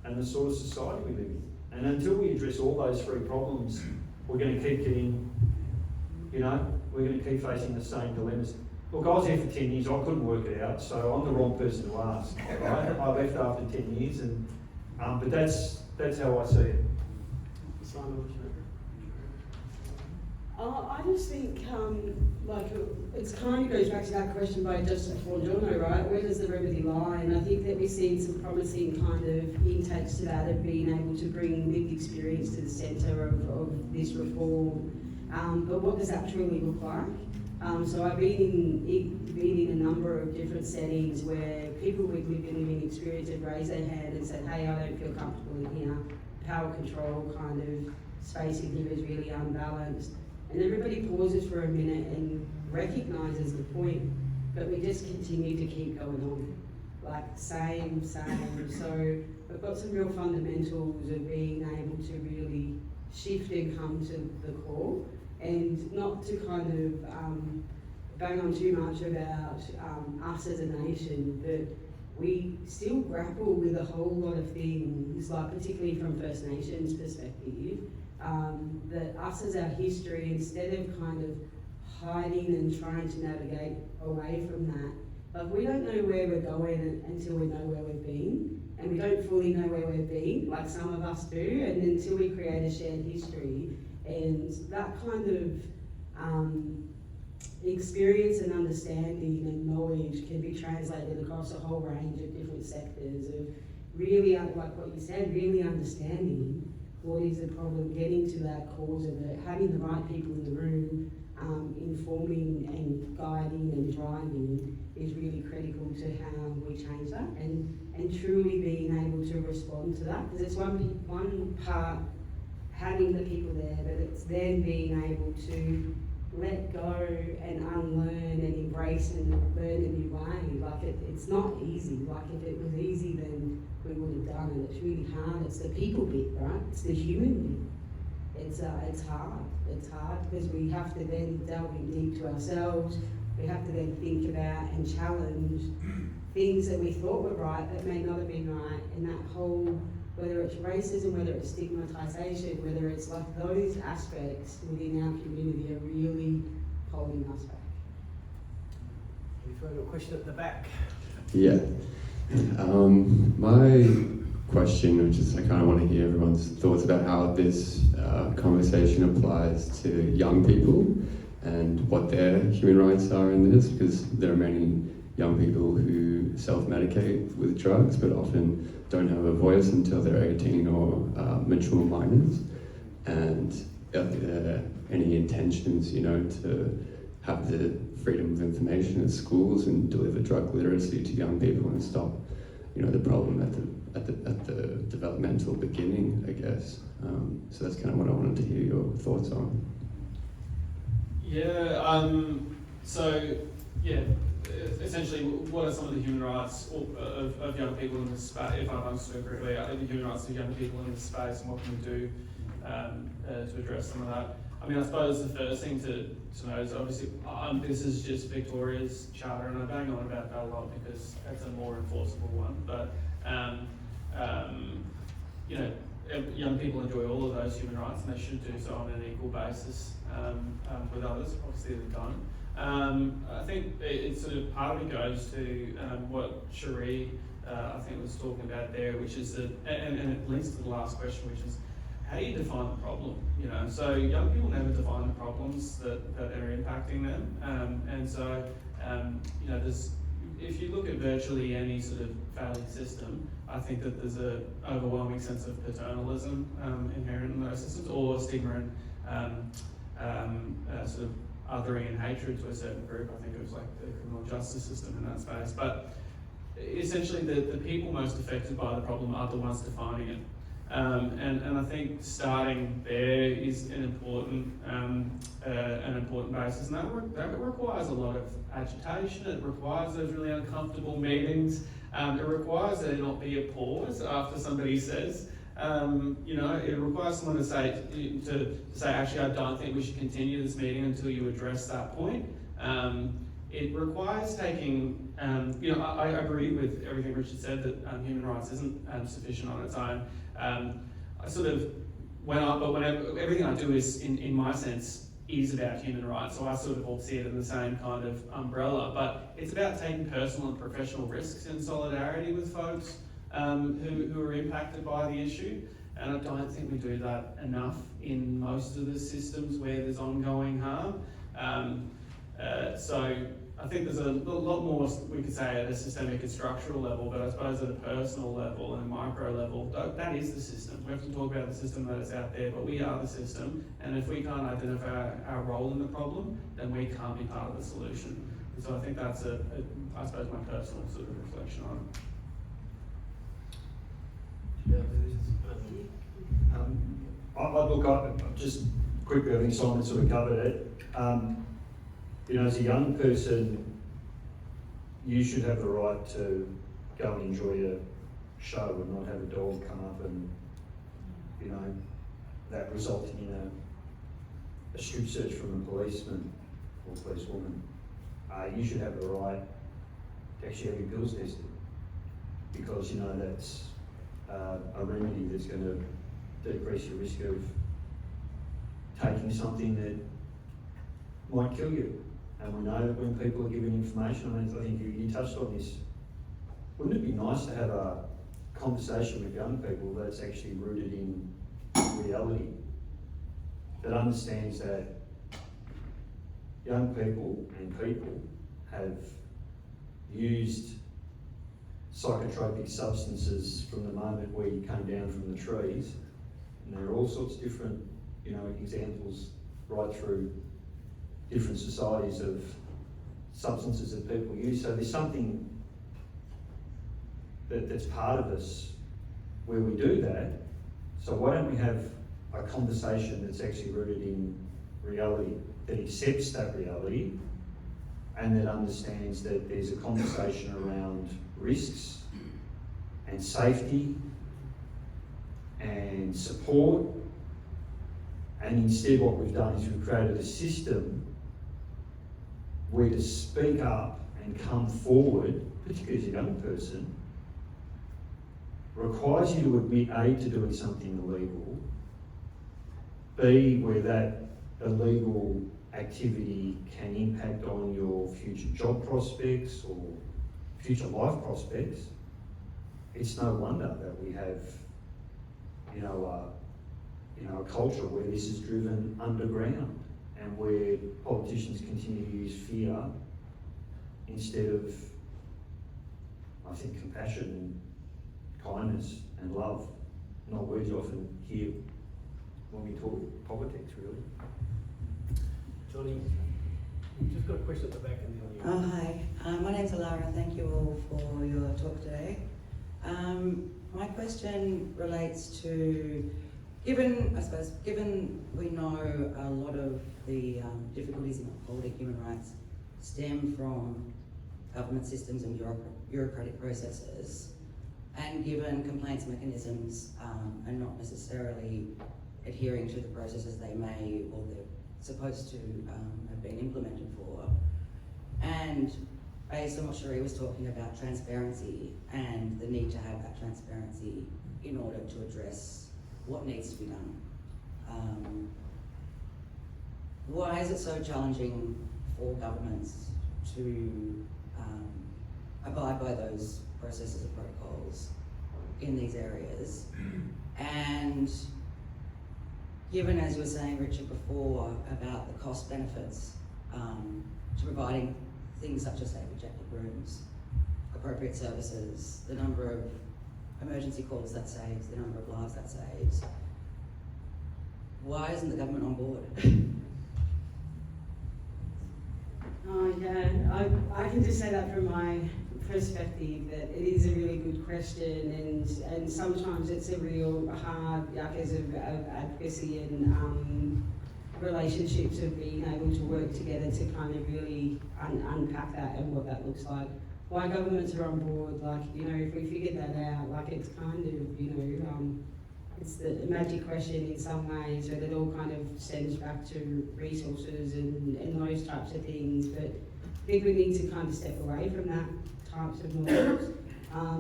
and the sort of society we live in. And until we address all those 3 problems, we're going to keep getting, you know, we're going to keep facing the same dilemmas. Look, I was there for 10 years, I couldn't work it out, so I'm the wrong person to ask, right? I left after 10 years, and but that's how I see it. Simon, I just think, it kind of goes back to that question by Justice Forgiano, right? Where does the remedy lie? And I think that we've seen some promising kind of intakes to that of being able to bring lived experience to the centre of this reform. But what does that truly look like? So I've been in a number of different settings where people with lived and living experience have raised their hand and said, hey, I don't feel comfortable in here. Power control kind of space in here is really unbalanced. And everybody pauses for a minute and recognises the point, but we just continue to keep going on. Like, same. So we've got some real fundamentals of being able to really shift and come to the core, and not to kind of bang on too much about us as a nation, but we still grapple with a whole lot of things, like particularly from First Nations perspective, that us as our history, instead of kind of hiding and trying to navigate away from that, like, we don't know where we're going until we know where we've been, and we don't fully know where we've been, like some of us do, and until we create a shared history. And that kind of experience and understanding and knowledge can be translated across a whole range of different sectors of really, like what you said, really understanding what is the problem, getting to that cause of it, having the right people in the room, informing and guiding and driving is really critical to how we change that, and truly being able to respond to that, because it's one part having the people there, but it's then being able to let go and unlearn and embrace and learn a new way. Like, it's not easy. Like, if it was easy, then we would have done it. It's really hard. It's the people bit, right? It's the human bit. It's hard. It's hard because we have to then delve in deep to ourselves. We have to then think about and challenge things that we thought were right that may not have been right. And that whole, whether it's racism, whether it's stigmatisation, whether it's like those aspects within our community are really holding us back. Any further question at the back? Yeah. My question, which is I kind of want to hear everyone's thoughts about how this conversation applies to young people and what their human rights are in this, because there are many young people who self-medicate with drugs but often don't have a voice until they're 18 or mature minors. And any intentions, to have the freedom of information at schools and deliver drug literacy to young people and stop, the problem at the developmental beginning, I guess. So that's kind of what I wanted to hear your thoughts on. Essentially, what are some of the human rights of young people in this space, if I've understood correctly, the human rights of young people in this space, and what can we do to address some of that? I mean, I suppose the first thing to know is obviously this is just Victoria's charter, and I bang on about that a lot because it's a more enforceable one. But young people enjoy all of those human rights, and they should do so on an equal basis with others. Obviously, they don't. I think it sort of part of it goes to what Sheree I think was talking about there, which is that, and it links to the last question, which is how do you define the problem? So young people never define the problems that are impacting them, and so there's, if you look at virtually any sort of failing system, I think that there's an overwhelming sense of paternalism inherent in those systems, or stigma and sort of othering and hatred to a certain group. I think it was like the criminal justice system in that space. But essentially the people most affected by the problem are the ones defining it. And I think starting there is an important basis, and that requires a lot of agitation. It requires those really uncomfortable meetings. It requires there not be a pause after somebody says, it requires someone to say, actually, I don't think we should continue this meeting until you address that point. It requires taking, I agree with everything Richard said, that human rights isn't sufficient on its own. Everything I do is, in my sense, is about human rights, so I sort of all see it in the same kind of umbrella, but it's about taking personal and professional risks in solidarity with folks who are impacted by the issue. And I don't think we do that enough in most of the systems where there's ongoing harm. So I think there's a lot more we could say at a systemic and structural level, but I suppose at a personal level and micro level, that is the system. We have to talk about the system that is out there, but we are the system, and if we can't identify our role in the problem, then we can't be part of the solution. And so I think that's I suppose my personal sort of reflection on it. Just quickly, I think Simon sort of covered it. As a young person, you should have the right to go and enjoy a show and not have a dog come up and, that resulting in a strip search from a policeman or policewoman. You should have the right to actually have your bills tested, because that's a remedy that's going to decrease your risk of taking something that might kill you. And we know that when people are given information, I think you touched on this, wouldn't it be nice to have a conversation with young people that's actually rooted in reality, that understands that young people and people have used psychotropic substances from the moment we came down from the trees, and there are all sorts of different, examples right through different societies of substances that people use. So there's something that's part of us where we do that. So why don't we have a conversation that's actually rooted in reality, that accepts that reality, and that understands that there's a conversation around risks and safety and support. And instead what we've done is we've created a system where to speak up and come forward, particularly as a young person, requires you to admit A, to doing something illegal, B, where that illegal activity can impact on your future job prospects or future life prospects. It's no wonder that we have, a culture where this is driven underground, and where politicians continue to use fear instead of, I think, compassion and kindness and love, not words you often hear when we talk politics, really. Johnny, we've just got a question at the back and then Oh, hi. My name's Alara. Thank you all for your talk today. My question relates to, given we know a lot of the difficulties in upholding human rights stem from government systems and bureaucratic processes, and given complaints mechanisms are not necessarily adhering to the processes they may or they're supposed to have been implemented for, and based on what Sheree was talking about, transparency and the need to have that transparency in order to address what needs to be done. Why is it so challenging for governments to abide by those processes and protocols in these areas? And given, as you were saying, Richard, before, about the cost benefits to providing things such as, say, rejected rooms, appropriate services, the number of emergency calls that saves, the number of lives that saves, why isn't the government on board? Oh yeah, I can just say that from my perspective, that it is a really good question, and sometimes it's a real hard yuckers of advocacy and relationships of being able to work together to kind of really unpack that and what that looks like. Why governments are on board, if we figured that out, it's kind of, it's the magic question in some ways, but it all kind of stems back to resources and those types of things. But I think we need to kind of step away from that types of models.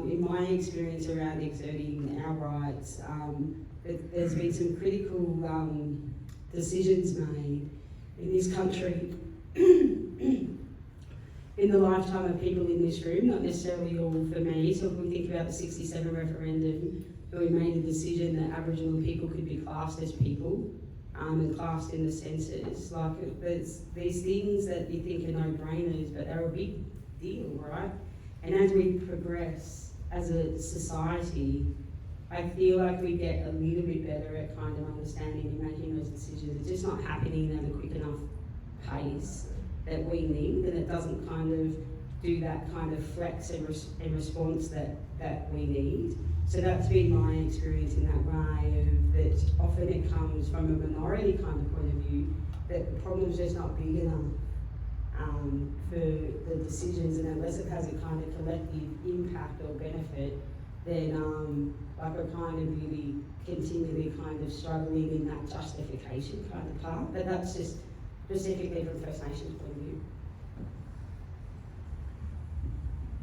In my experience around exerting our rights, there's been some critical decisions made in this country in the lifetime of people in this room, not necessarily all for me. So if we think about the 67 referendum, where we made a decision that Aboriginal people could be classed as people, and classed in the census, like there's these things that you think are no-brainers, but they're a big deal, right? And as we progress as a society, I feel like we get a little bit better at kind of understanding and making those decisions. It's just not happening at a quick enough pace that we need, and it doesn't kind of do that kind of flex and response that we need. So that's been my experience in that way, of that often it comes from a minority kind of point of view, that the problem's just not big enough for the decisions, and unless it has a kind of collective impact or benefit, then like we're kind of really continually kind of struggling in that justification kind of part. But that's just specifically from First Nations point of view.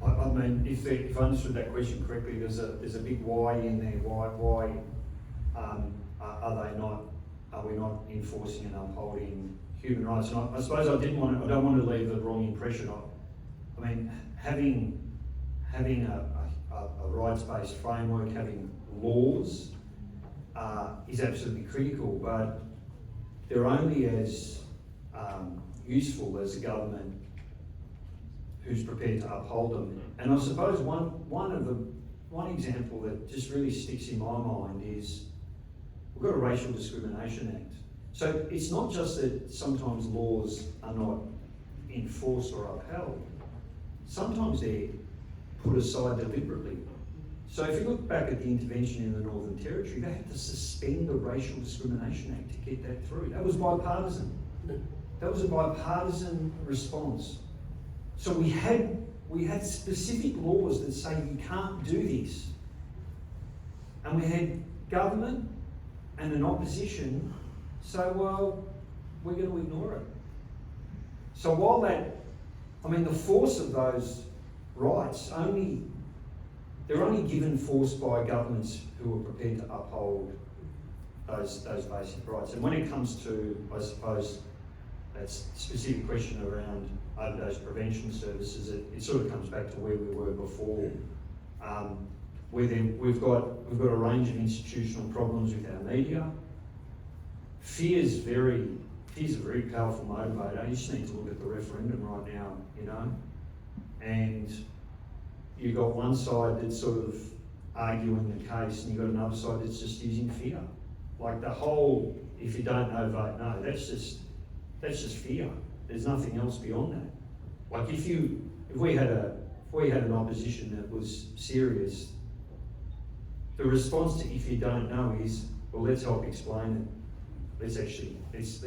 I mean, if I understood that question correctly, there's a big why in there. Why are we not enforcing and upholding human rights? And I suppose I don't want to leave the wrong impression. I mean, having a rights-based framework, having laws is absolutely critical, but they're only as useful as the government who's prepared to uphold them. And I suppose one example that just really sticks in my mind is we've got a Racial Discrimination Act. So it's not just that sometimes laws are not enforced or upheld. Sometimes they're put aside deliberately. So if you look back at the intervention in the Northern Territory, they had to suspend the Racial Discrimination Act to get that through. That was bipartisan. That was a bipartisan response. So we had specific laws that say you can't do this. And we had government and an opposition say, well, we're going to ignore it. So while the force of those rights they're only given force by governments who are prepared to uphold those basic rights. And when it comes to, I suppose, that specific question around overdose prevention services, it sort of comes back to where we were before. Where we've got a range of institutional problems with our media. Fear's a very powerful motivator. You just need to look at the referendum right now, you know. And you've got one side that's sort of arguing the case, and you've got another side that's just using fear. Like the whole, if you don't know, vote no. That's just fear. There's nothing else beyond that. Like if we had an opposition that was serious, the response to if you don't know is, well, let's help explain it. Let's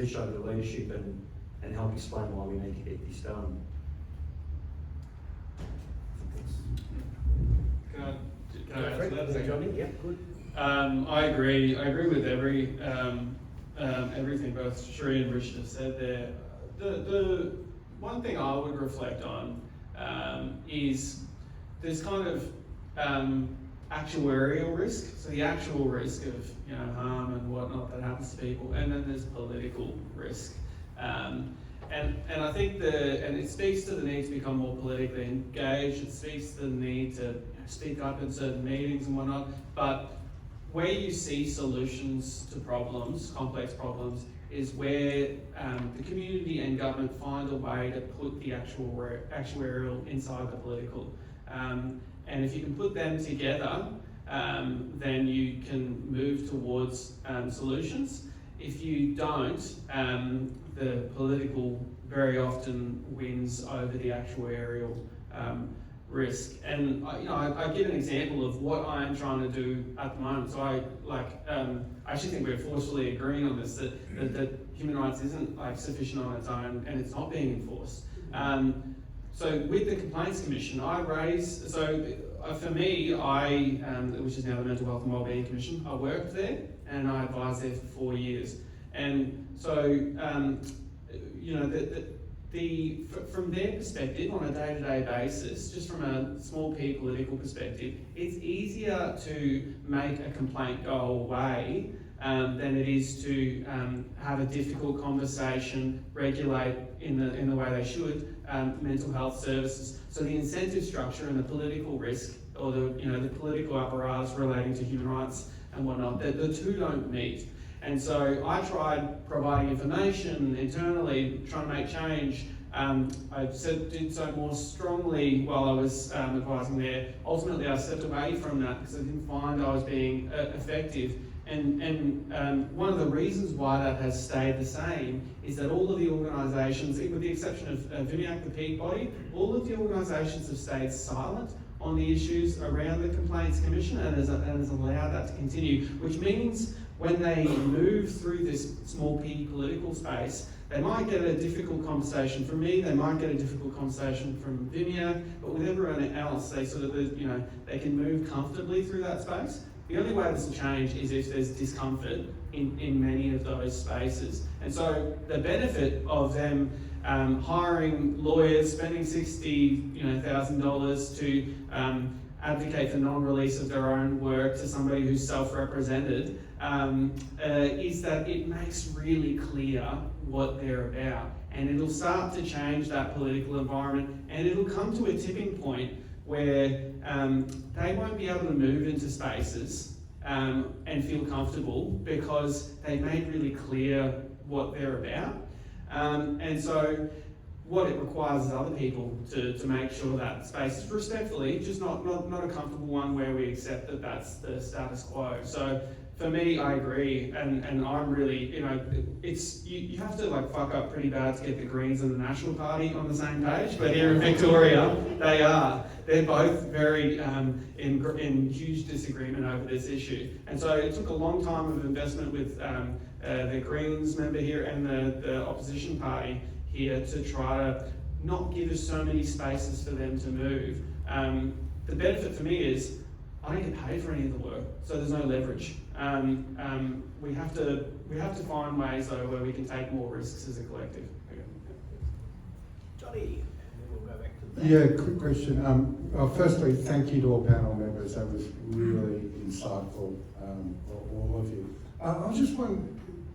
show the leadership and help explain why we need to get this done. Can I answer that? Johnny? Yeah, good. I agree with everything both Sheree and Richard have said there. The one thing I would reflect on is there's kind of actuarial risk, so the actual risk of harm and whatnot that happens to people, and then there's political risk. And I think and it speaks to the need to become more politically engaged. It speaks to the need to speak up in certain meetings and whatnot. But where you see solutions to problems, complex problems, is where the community and government find a way to put the actuarial inside the political. And if you can put them together, then you can move towards solutions. If you don't, the political very often wins over the actuarial risk. And I give an example of what I'm trying to do at the moment. So I actually think we're forcefully agreeing on this, that human rights isn't sufficient on its own, and it's not being enforced. So with the Complaints Commission, for me, which is now the Mental Health and Wellbeing Commission, I worked there and I advised there for 4 years. And so, from their perspective, on a day-to-day basis, just from a small p political perspective, it's easier to make a complaint go away than it is to have a difficult conversation, regulate in the way they should mental health services. So the incentive structure and the political risk, or the political apparatus relating to human rights and whatnot, the two don't meet. And so I tried providing information internally, trying to make change. I did so more strongly while I was advising there. Ultimately, I stepped away from that because I didn't find I was being effective. And one of the reasons why that has stayed the same is that all of the organisations, with the exception of VINIAC, the peak body, all of the organisations have stayed silent on the issues around the Complaints Commission and has allowed that to continue, which means when they move through this small p political space, they might get a difficult conversation from me, they might get a difficult conversation from VINIAC, but with everyone else, they sort of, they can move comfortably through that space. The only way this will change is if there's discomfort in many of those spaces. And so the benefit of them hiring lawyers, spending $60,000 to advocate for non-release of their own work to somebody who's self-represented is that it makes really clear what they're about. And it'll start to change that political environment, and it'll come to a tipping point where they won't be able to move into spaces and feel comfortable because they've made really clear what they're about. And so what it requires is other people to make sure that space is respectfully, just not a comfortable one where we accept that that's the status quo. So for me, I agree, and I'm really, it's you have to like fuck up pretty bad to get the Greens and the National Party on the same page, but here in Victoria, they're both very in huge disagreement over this issue. And so it took a long time of investment with the Greens member here and the opposition party here to try to not give us so many spaces for them to move. The benefit for me is I don't get paid for any of the work, so there's no leverage. We have to find ways though where we can take more risks as a collective. Johnny, and then we'll go back to that. Yeah, quick question. Firstly, thank you to all panel members. That was really insightful, all of you. I was just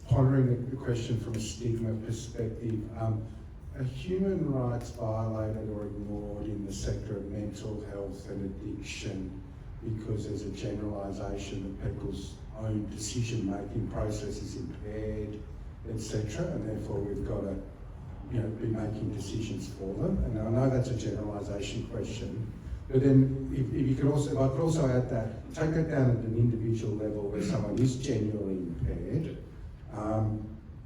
pondering the question from a stigma perspective. Are human rights violated or ignored in the sector of mental health and addiction because there's a generalisation that people's own decision-making process is impaired, etc., and therefore we've got to, be making decisions for them? And I know that's a generalisation question, but then if I could also add that, take that down at an individual level where someone is genuinely impaired.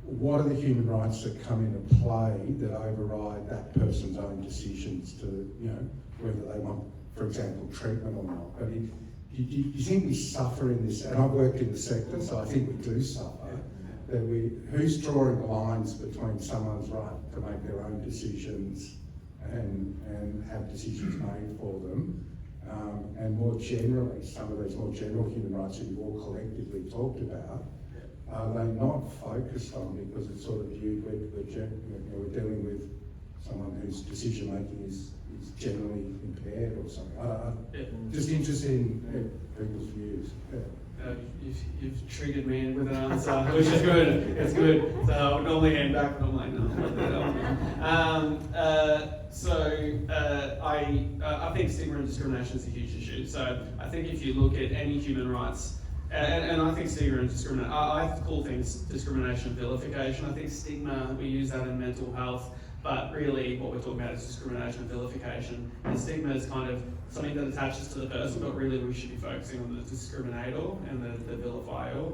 What are the human rights that come into play that override that person's own decisions to, whether they want, for example, treatment or not? But do you think we suffer in this? And I've worked in the sector, so I think we do suffer. That who's drawing the lines between someone's right to make their own decisions and have decisions made for them, and more generally, some of these more general human rights that you've all collectively talked about, are they not focused on because it's sort of viewed we're dealing with someone whose decision making is generally impaired or something? Just interested in people's views. You've triggered me with an answer, which is good. It's good. So I would normally hand back, but I'm like, no. I think stigma and discrimination is a huge issue. So I think if you look at any human rights, and I think stigma and discrimination, I call things discrimination and vilification. I think stigma, we use that in mental health, but really what we're talking about is discrimination and vilification. And stigma is kind of something that attaches to the person, but really we should be focusing on the discriminator and the vilifier.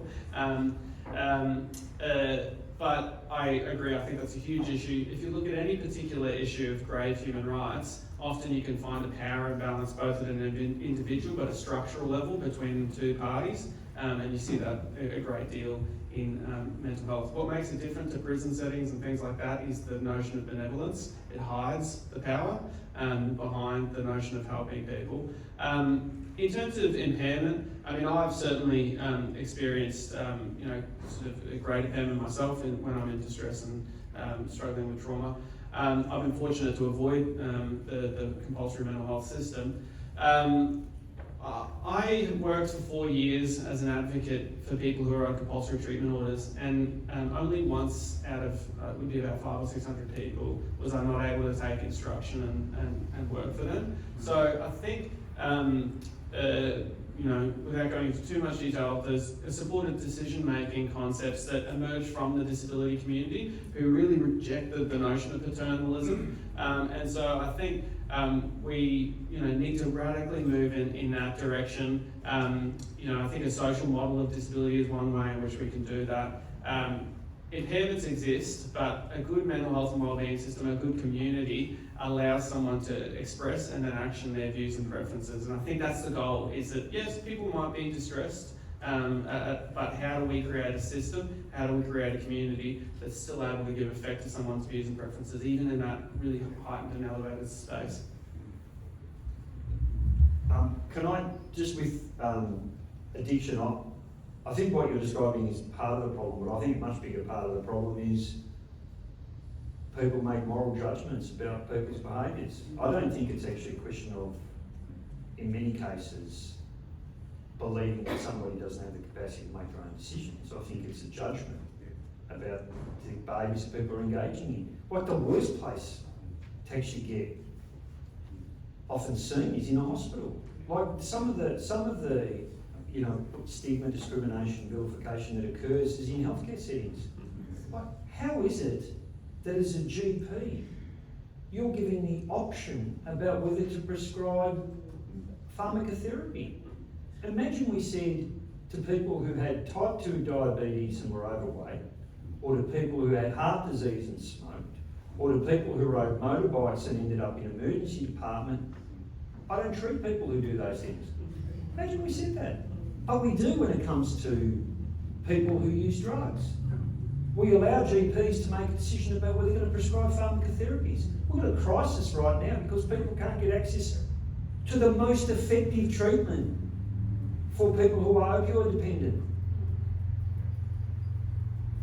But I agree, I think that's a huge issue. If you look at any particular issue of grave human rights, often you can find a power imbalance both at an individual but a structural level between the two parties. And you see that a great deal in mental health. What makes it different to prison settings and things like that is the notion of benevolence. It hides the power behind the notion of helping people. In terms of impairment, I mean, I've certainly experienced, sort of a great impairment myself when I'm in distress and struggling with trauma. I've been fortunate to avoid the compulsory mental health system. I have worked for 4 years as an advocate for people who are on compulsory treatment orders, and only once out of, would be about 500 or 600 people, was I not able to take instruction and work for them. So I think, you know, without going into too much detail, there's supported decision-making concepts that emerge from the disability community who really rejected the notion of paternalism. And so I think we, you know, need to radically move in that direction. You know, I think a social model of disability is one way in which we can do that. Impairments exist, but a good mental health and wellbeing system, a good community, allows someone to express and then action their views and preferences. And I think that's the goal, is that yes, people might be distressed, but how do we create a system, how do we create a community that's still able to give effect to someone's views and preferences, even in that really heightened and elevated space? Can I, just with addiction, I think what you're describing is part of the problem, but I think a much bigger part of the problem is people make moral judgments about people's behaviours. I don't think it's actually a question of, in many cases, believing that somebody doesn't have the capacity to make their own decisions. I think it's a judgment about the behaviours people are engaging in. What the worst place to actually get often seen is in a hospital. Like some of the you know, stigma, discrimination, vilification that occurs is in healthcare settings. Like, how is it that as a GP, you're given the option about whether to prescribe pharmacotherapy? Imagine we said to people who had type 2 diabetes and were overweight, or to people who had heart disease and smoked, or to people who rode motorbikes and ended up in an emergency department, I don't treat people who do those things. Imagine we said that. But we do when it comes to people who use drugs. We allow GPs to make a decision about whether they're going to prescribe pharmacotherapies. We've got a crisis right now because people can't get access to the most effective treatment for people who are opioid dependent.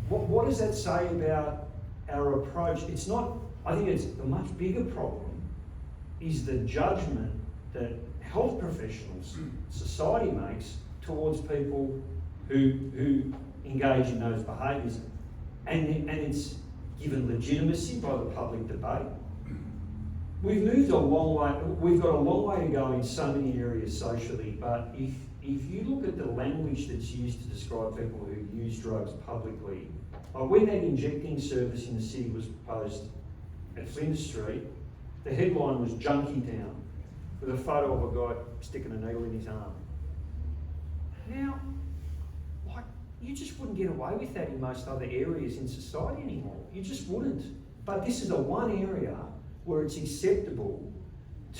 What does that say about our approach? It's not, I think it's a much bigger problem, is the judgment that health professionals, society makes towards people who engage in those behaviours. And it's given legitimacy by the public debate. We've moved a long way, we've got a long way to go in so many areas socially, but if you look at the language that's used to describe people who use drugs publicly, like when that injecting service in the city was proposed at Flinders Street, the headline was "Junkie Down," with a photo of a guy sticking a needle in his arm. Now, like, you just wouldn't get away with that in most other areas in society anymore. You just wouldn't. But this is the one area where it's acceptable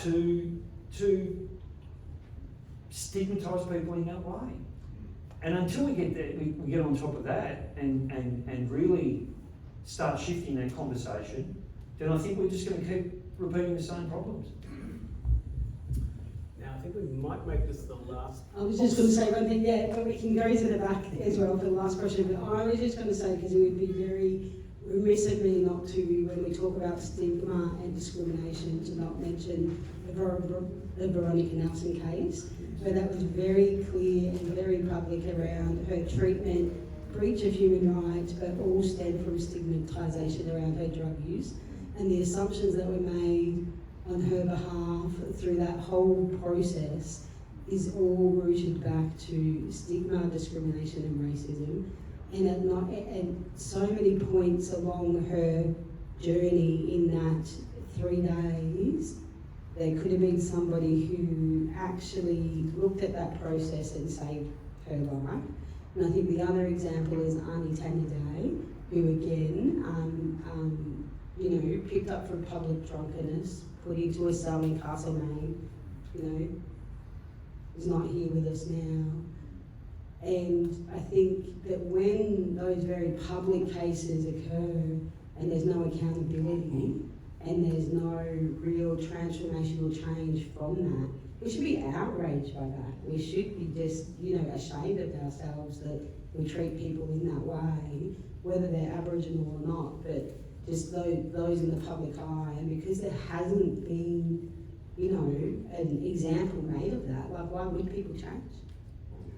to stigmatise people in that way. And until we get there, we get on top of that and really start shifting that conversation, then I think we're just going to keep repeating the same problems. Now, I think we might make this the last. I was just going to say one thing, yeah, but we can go to the back as well for the last question. But I was just going to say, because it would be very remiss of me not to, when we talk about stigma and discrimination, to not mention the Veronica Nelson case, where that was very clear and very public around her treatment, breach of human rights, but all stemmed from stigmatisation around her drug use, and the assumptions that were made on her behalf through that whole process is all rooted back to stigma, discrimination and racism. And at so many points along her journey in that 3 days, there could have been somebody who actually looked at that process and saved her life. And I think the other example is Auntie Tanya Day, who again, picked up from public drunkenness, put into a cell, incarcerated, is not here with us now. And I think that when those very public cases occur and there's no accountability and there's no real transformational change from that, we should be outraged by that. We should be just, ashamed of ourselves that we treat people in that way, whether they're Aboriginal or not, but just those in the public eye. And because there hasn't been you know, an example made of that, like why would people change?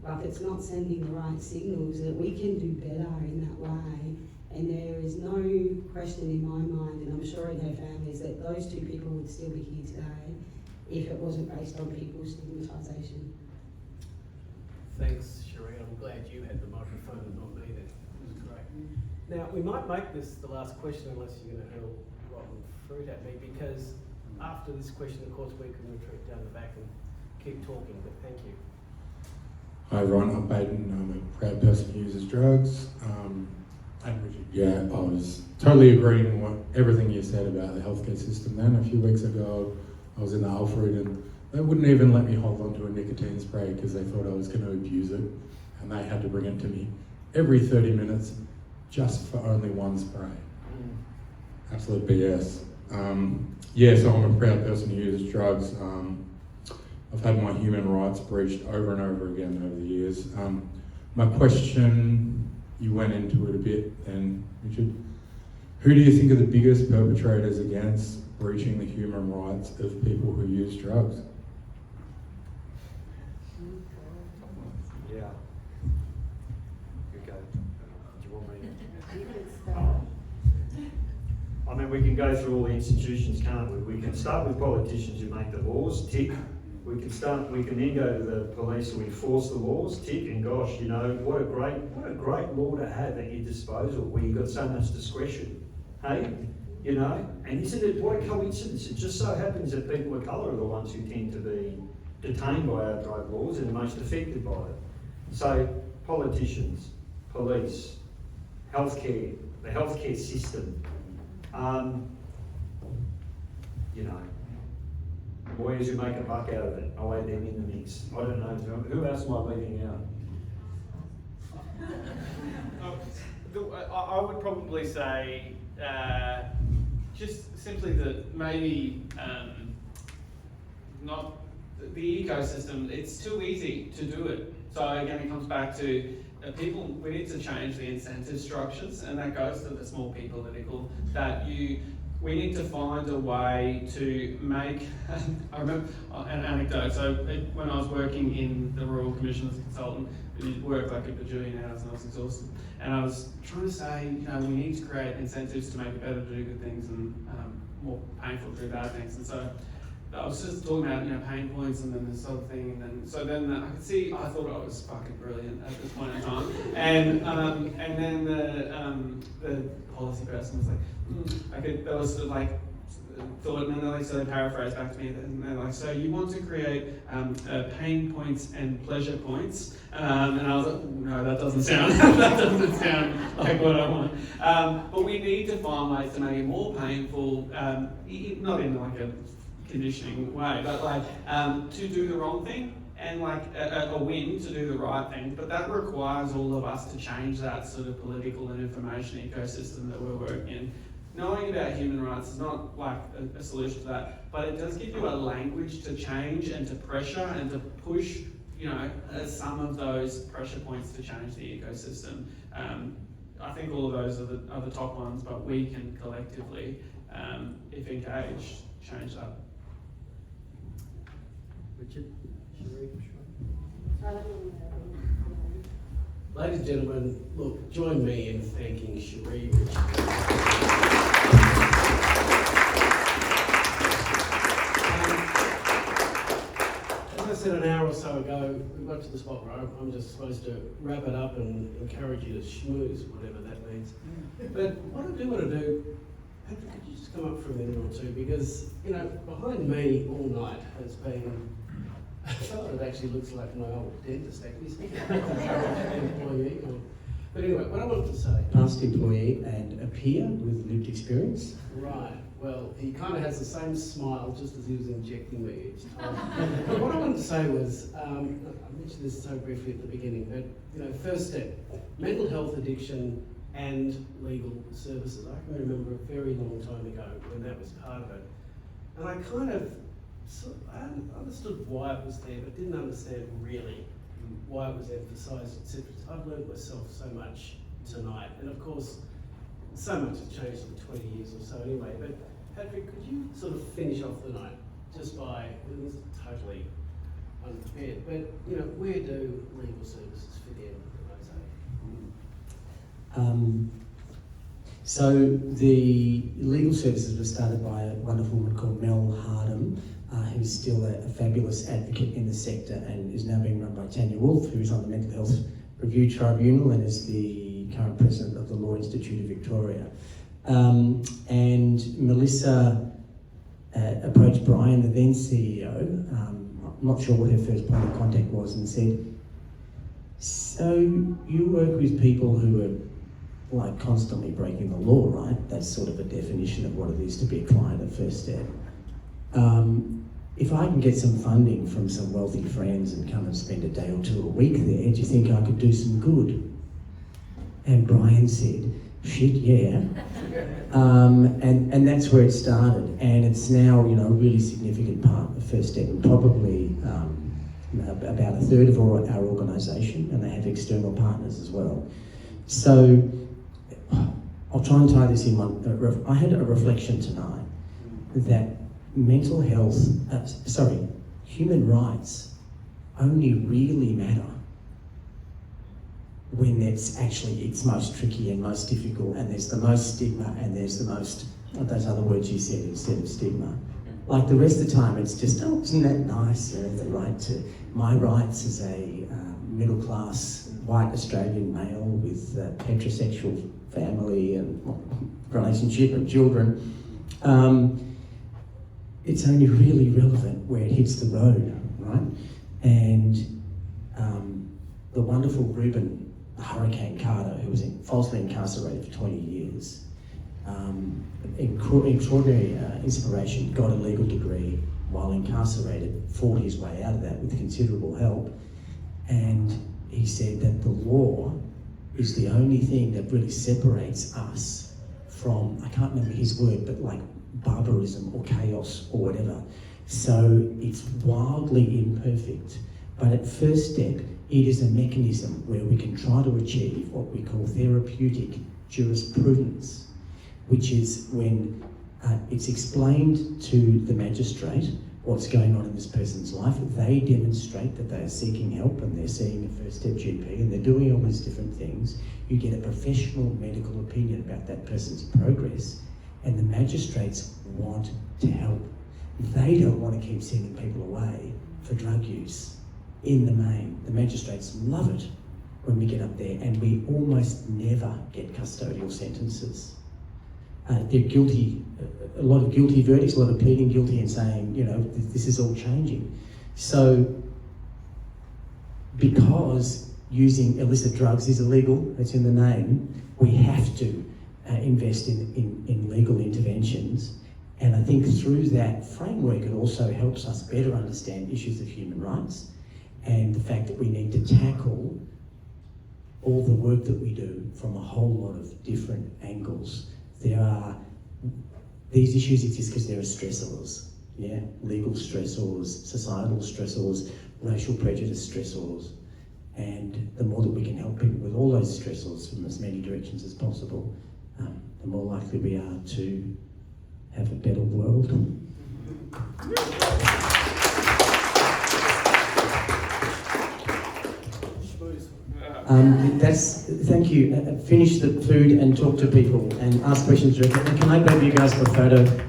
Like it's not sending the right signals that we can do better in that way. And there is no question in my mind, and I'm sure in her families, that those two people would still be here today if it wasn't based on people's stigmatisation. Thanks, Sheree. I'm glad you had the microphone and not me then. It was great. Now, we might make this the last question unless you're going to hurl rotten fruit at me, because after this question, of course, we can retreat down the back and keep talking, but thank you. Hi everyone, I'm Baden. I'm a proud person who uses drugs. And Richard, yeah, I was totally agreeing with everything you said about the healthcare system then. A few weeks ago, I was in the Alfred and they wouldn't even let me hold on to a nicotine spray because they thought I was going to abuse it. And they had to bring it to me every 30 minutes just for only one spray. Absolute BS. Yeah, so I'm a proud person who uses drugs. I've had my human rights breached over and over again over the years. My question, you went into it a bit then, Richard. Who do you think are the biggest perpetrators against breaching the human rights of people who use drugs? Yeah. Good go. Do you want me to? I mean, we can go through all the institutions, can't we? We can start with politicians who make the laws, tick. We can then go to the police who enforce the laws, tick, and gosh, you know, what a great law to have at your disposal where you've got so much discretion. Hey? You know? And isn't it, what a coincidence, it just so happens that people of colour are the ones who tend to be detained by our drug laws and the most affected by it. So, politicians, police, healthcare, the healthcare system, you know, lawyers who make a buck out of it, I'll add them in the mix. I don't know, who else am I leaving out? I would probably say just simply that maybe not the ecosystem, it's too easy to do it. So again, it comes back to people, we need to change the incentive structures, and that goes to the small p political, that we need to find a way to make, I remember an anecdote, so when I was working in the Royal Commission as a consultant, we worked like a bajillion hours and I was exhausted. And I was trying to say, you know, we need to create incentives to make it better to do good things and more painful to do bad things. And so I was just talking about, you know, pain points and then this sort of thing. And then I could see, I thought I was fucking brilliant at this point in time. And then the policy person was like, there was like, thought, and then so they paraphrased back to me, and they're like, so you want to create pain points and pleasure points, and I was like, no, that doesn't sound like what I want. But we need to find ways to make it more painful, not in like a conditioning way, but like to do the wrong thing, and like a win to do the right thing. But that requires all of us to change that sort of political and information ecosystem that we're working in. Knowing about human rights is not like a solution to that, but it does give you a language to change and to pressure and to push, you know, some of those pressure points to change the ecosystem. I think all of those are the top ones, but we can collectively, if engaged, change that. Richard, Sheree, ladies and gentlemen, look, join me in thanking Sheree, as I said an hour or so ago, we got to the spot where I'm just supposed to wrap it up and encourage you to schmooze, whatever that means. But what I do want to do, Patrick, could you just come up for a minute or two? Because, you know, behind me all night has been a fellow that actually looks like my old dentist, actually. Employee. But anyway, what I wanted to say. Past employee and a peer with lived experience. Right. Well, he kind of has the same smile just as he was injecting me each time. But what I wanted to say was, I mentioned this so briefly at the beginning, but, you know, first step, mental health addiction and legal services. I can remember a very long time ago when that was part of it. And I kind of, I understood why it was there, but didn't understand really why it was emphasised, etc. I've learned myself so much tonight, and of course, so much has changed in 20 years or so anyway. But Patrick, could you sort of finish off the night just by, this is totally unprepared, but, you know, where do legal services fit in, So the legal services were started by a wonderful woman called Mel Hardham, who's still a fabulous advocate in the sector and is now being run by Tanya Wolfe, who is on the Mental Health Review Tribunal and is the current president of the Law Institute of Victoria. And Melissa approached Brian, the then CEO, I'm not sure what her first point of contact was, and said, so you work with people who are like constantly breaking the law, right? That's sort of a definition of what it is to be a client at First Step. If I can get some funding from some wealthy friends and come and spend a day or two a week there, do you think I could do some good? And Brian said, shit, yeah. And that's where it started. And it's now, you know, a really significant part of First Step, and probably about a third of our organisation, and they have external partners as well. So I'll try and tie this in one. I had a reflection tonight that mental health, human rights only really matter when it's most tricky and most difficult, and there's the most stigma, and there's the most, those other words you said instead of stigma. Like the rest of the time, it's just, oh, isn't that nice? You know, the right to, my rights as a middle-class white Australian male with a heterosexual family and relationship and children. It's only really relevant where it hits the road, right? And the wonderful Reuben Hurricane Carter, who was falsely incarcerated for 20 years, extraordinary inspiration, got a legal degree while incarcerated, fought his way out of that with considerable help, and he said that the law is the only thing that really separates us from, I can't remember his word, but like barbarism or chaos or whatever. So it's wildly imperfect, but at First Step, it is a mechanism where we can try to achieve what we call therapeutic jurisprudence, which is when it's explained to the magistrate what's going on in this person's life. They demonstrate that they are seeking help and they're seeing a First Step GP and they're doing all these different things. You get a professional medical opinion about that person's progress, and the magistrates want to help. They don't want to keep sending people away for drug use. In the main, the magistrates love it when we get up there, and we almost never get custodial sentences. They're guilty, a lot of guilty verdicts, a lot of pleading guilty and saying, you know, this is all changing. So, because using illicit drugs is illegal, it's in the name, we have to invest in legal interventions. And I think through that framework, it also helps us better understand issues of human rights and the fact that we need to tackle all the work that we do from a whole lot of different angles. These issues exist because there are stressors, yeah? Legal stressors, societal stressors, racial prejudice stressors. And the more that we can help people with all those stressors from as many directions as possible, the more likely we are to have a better world. Thank you. Finish the food and talk to people and ask questions directly. And can I grab you guys for a photo?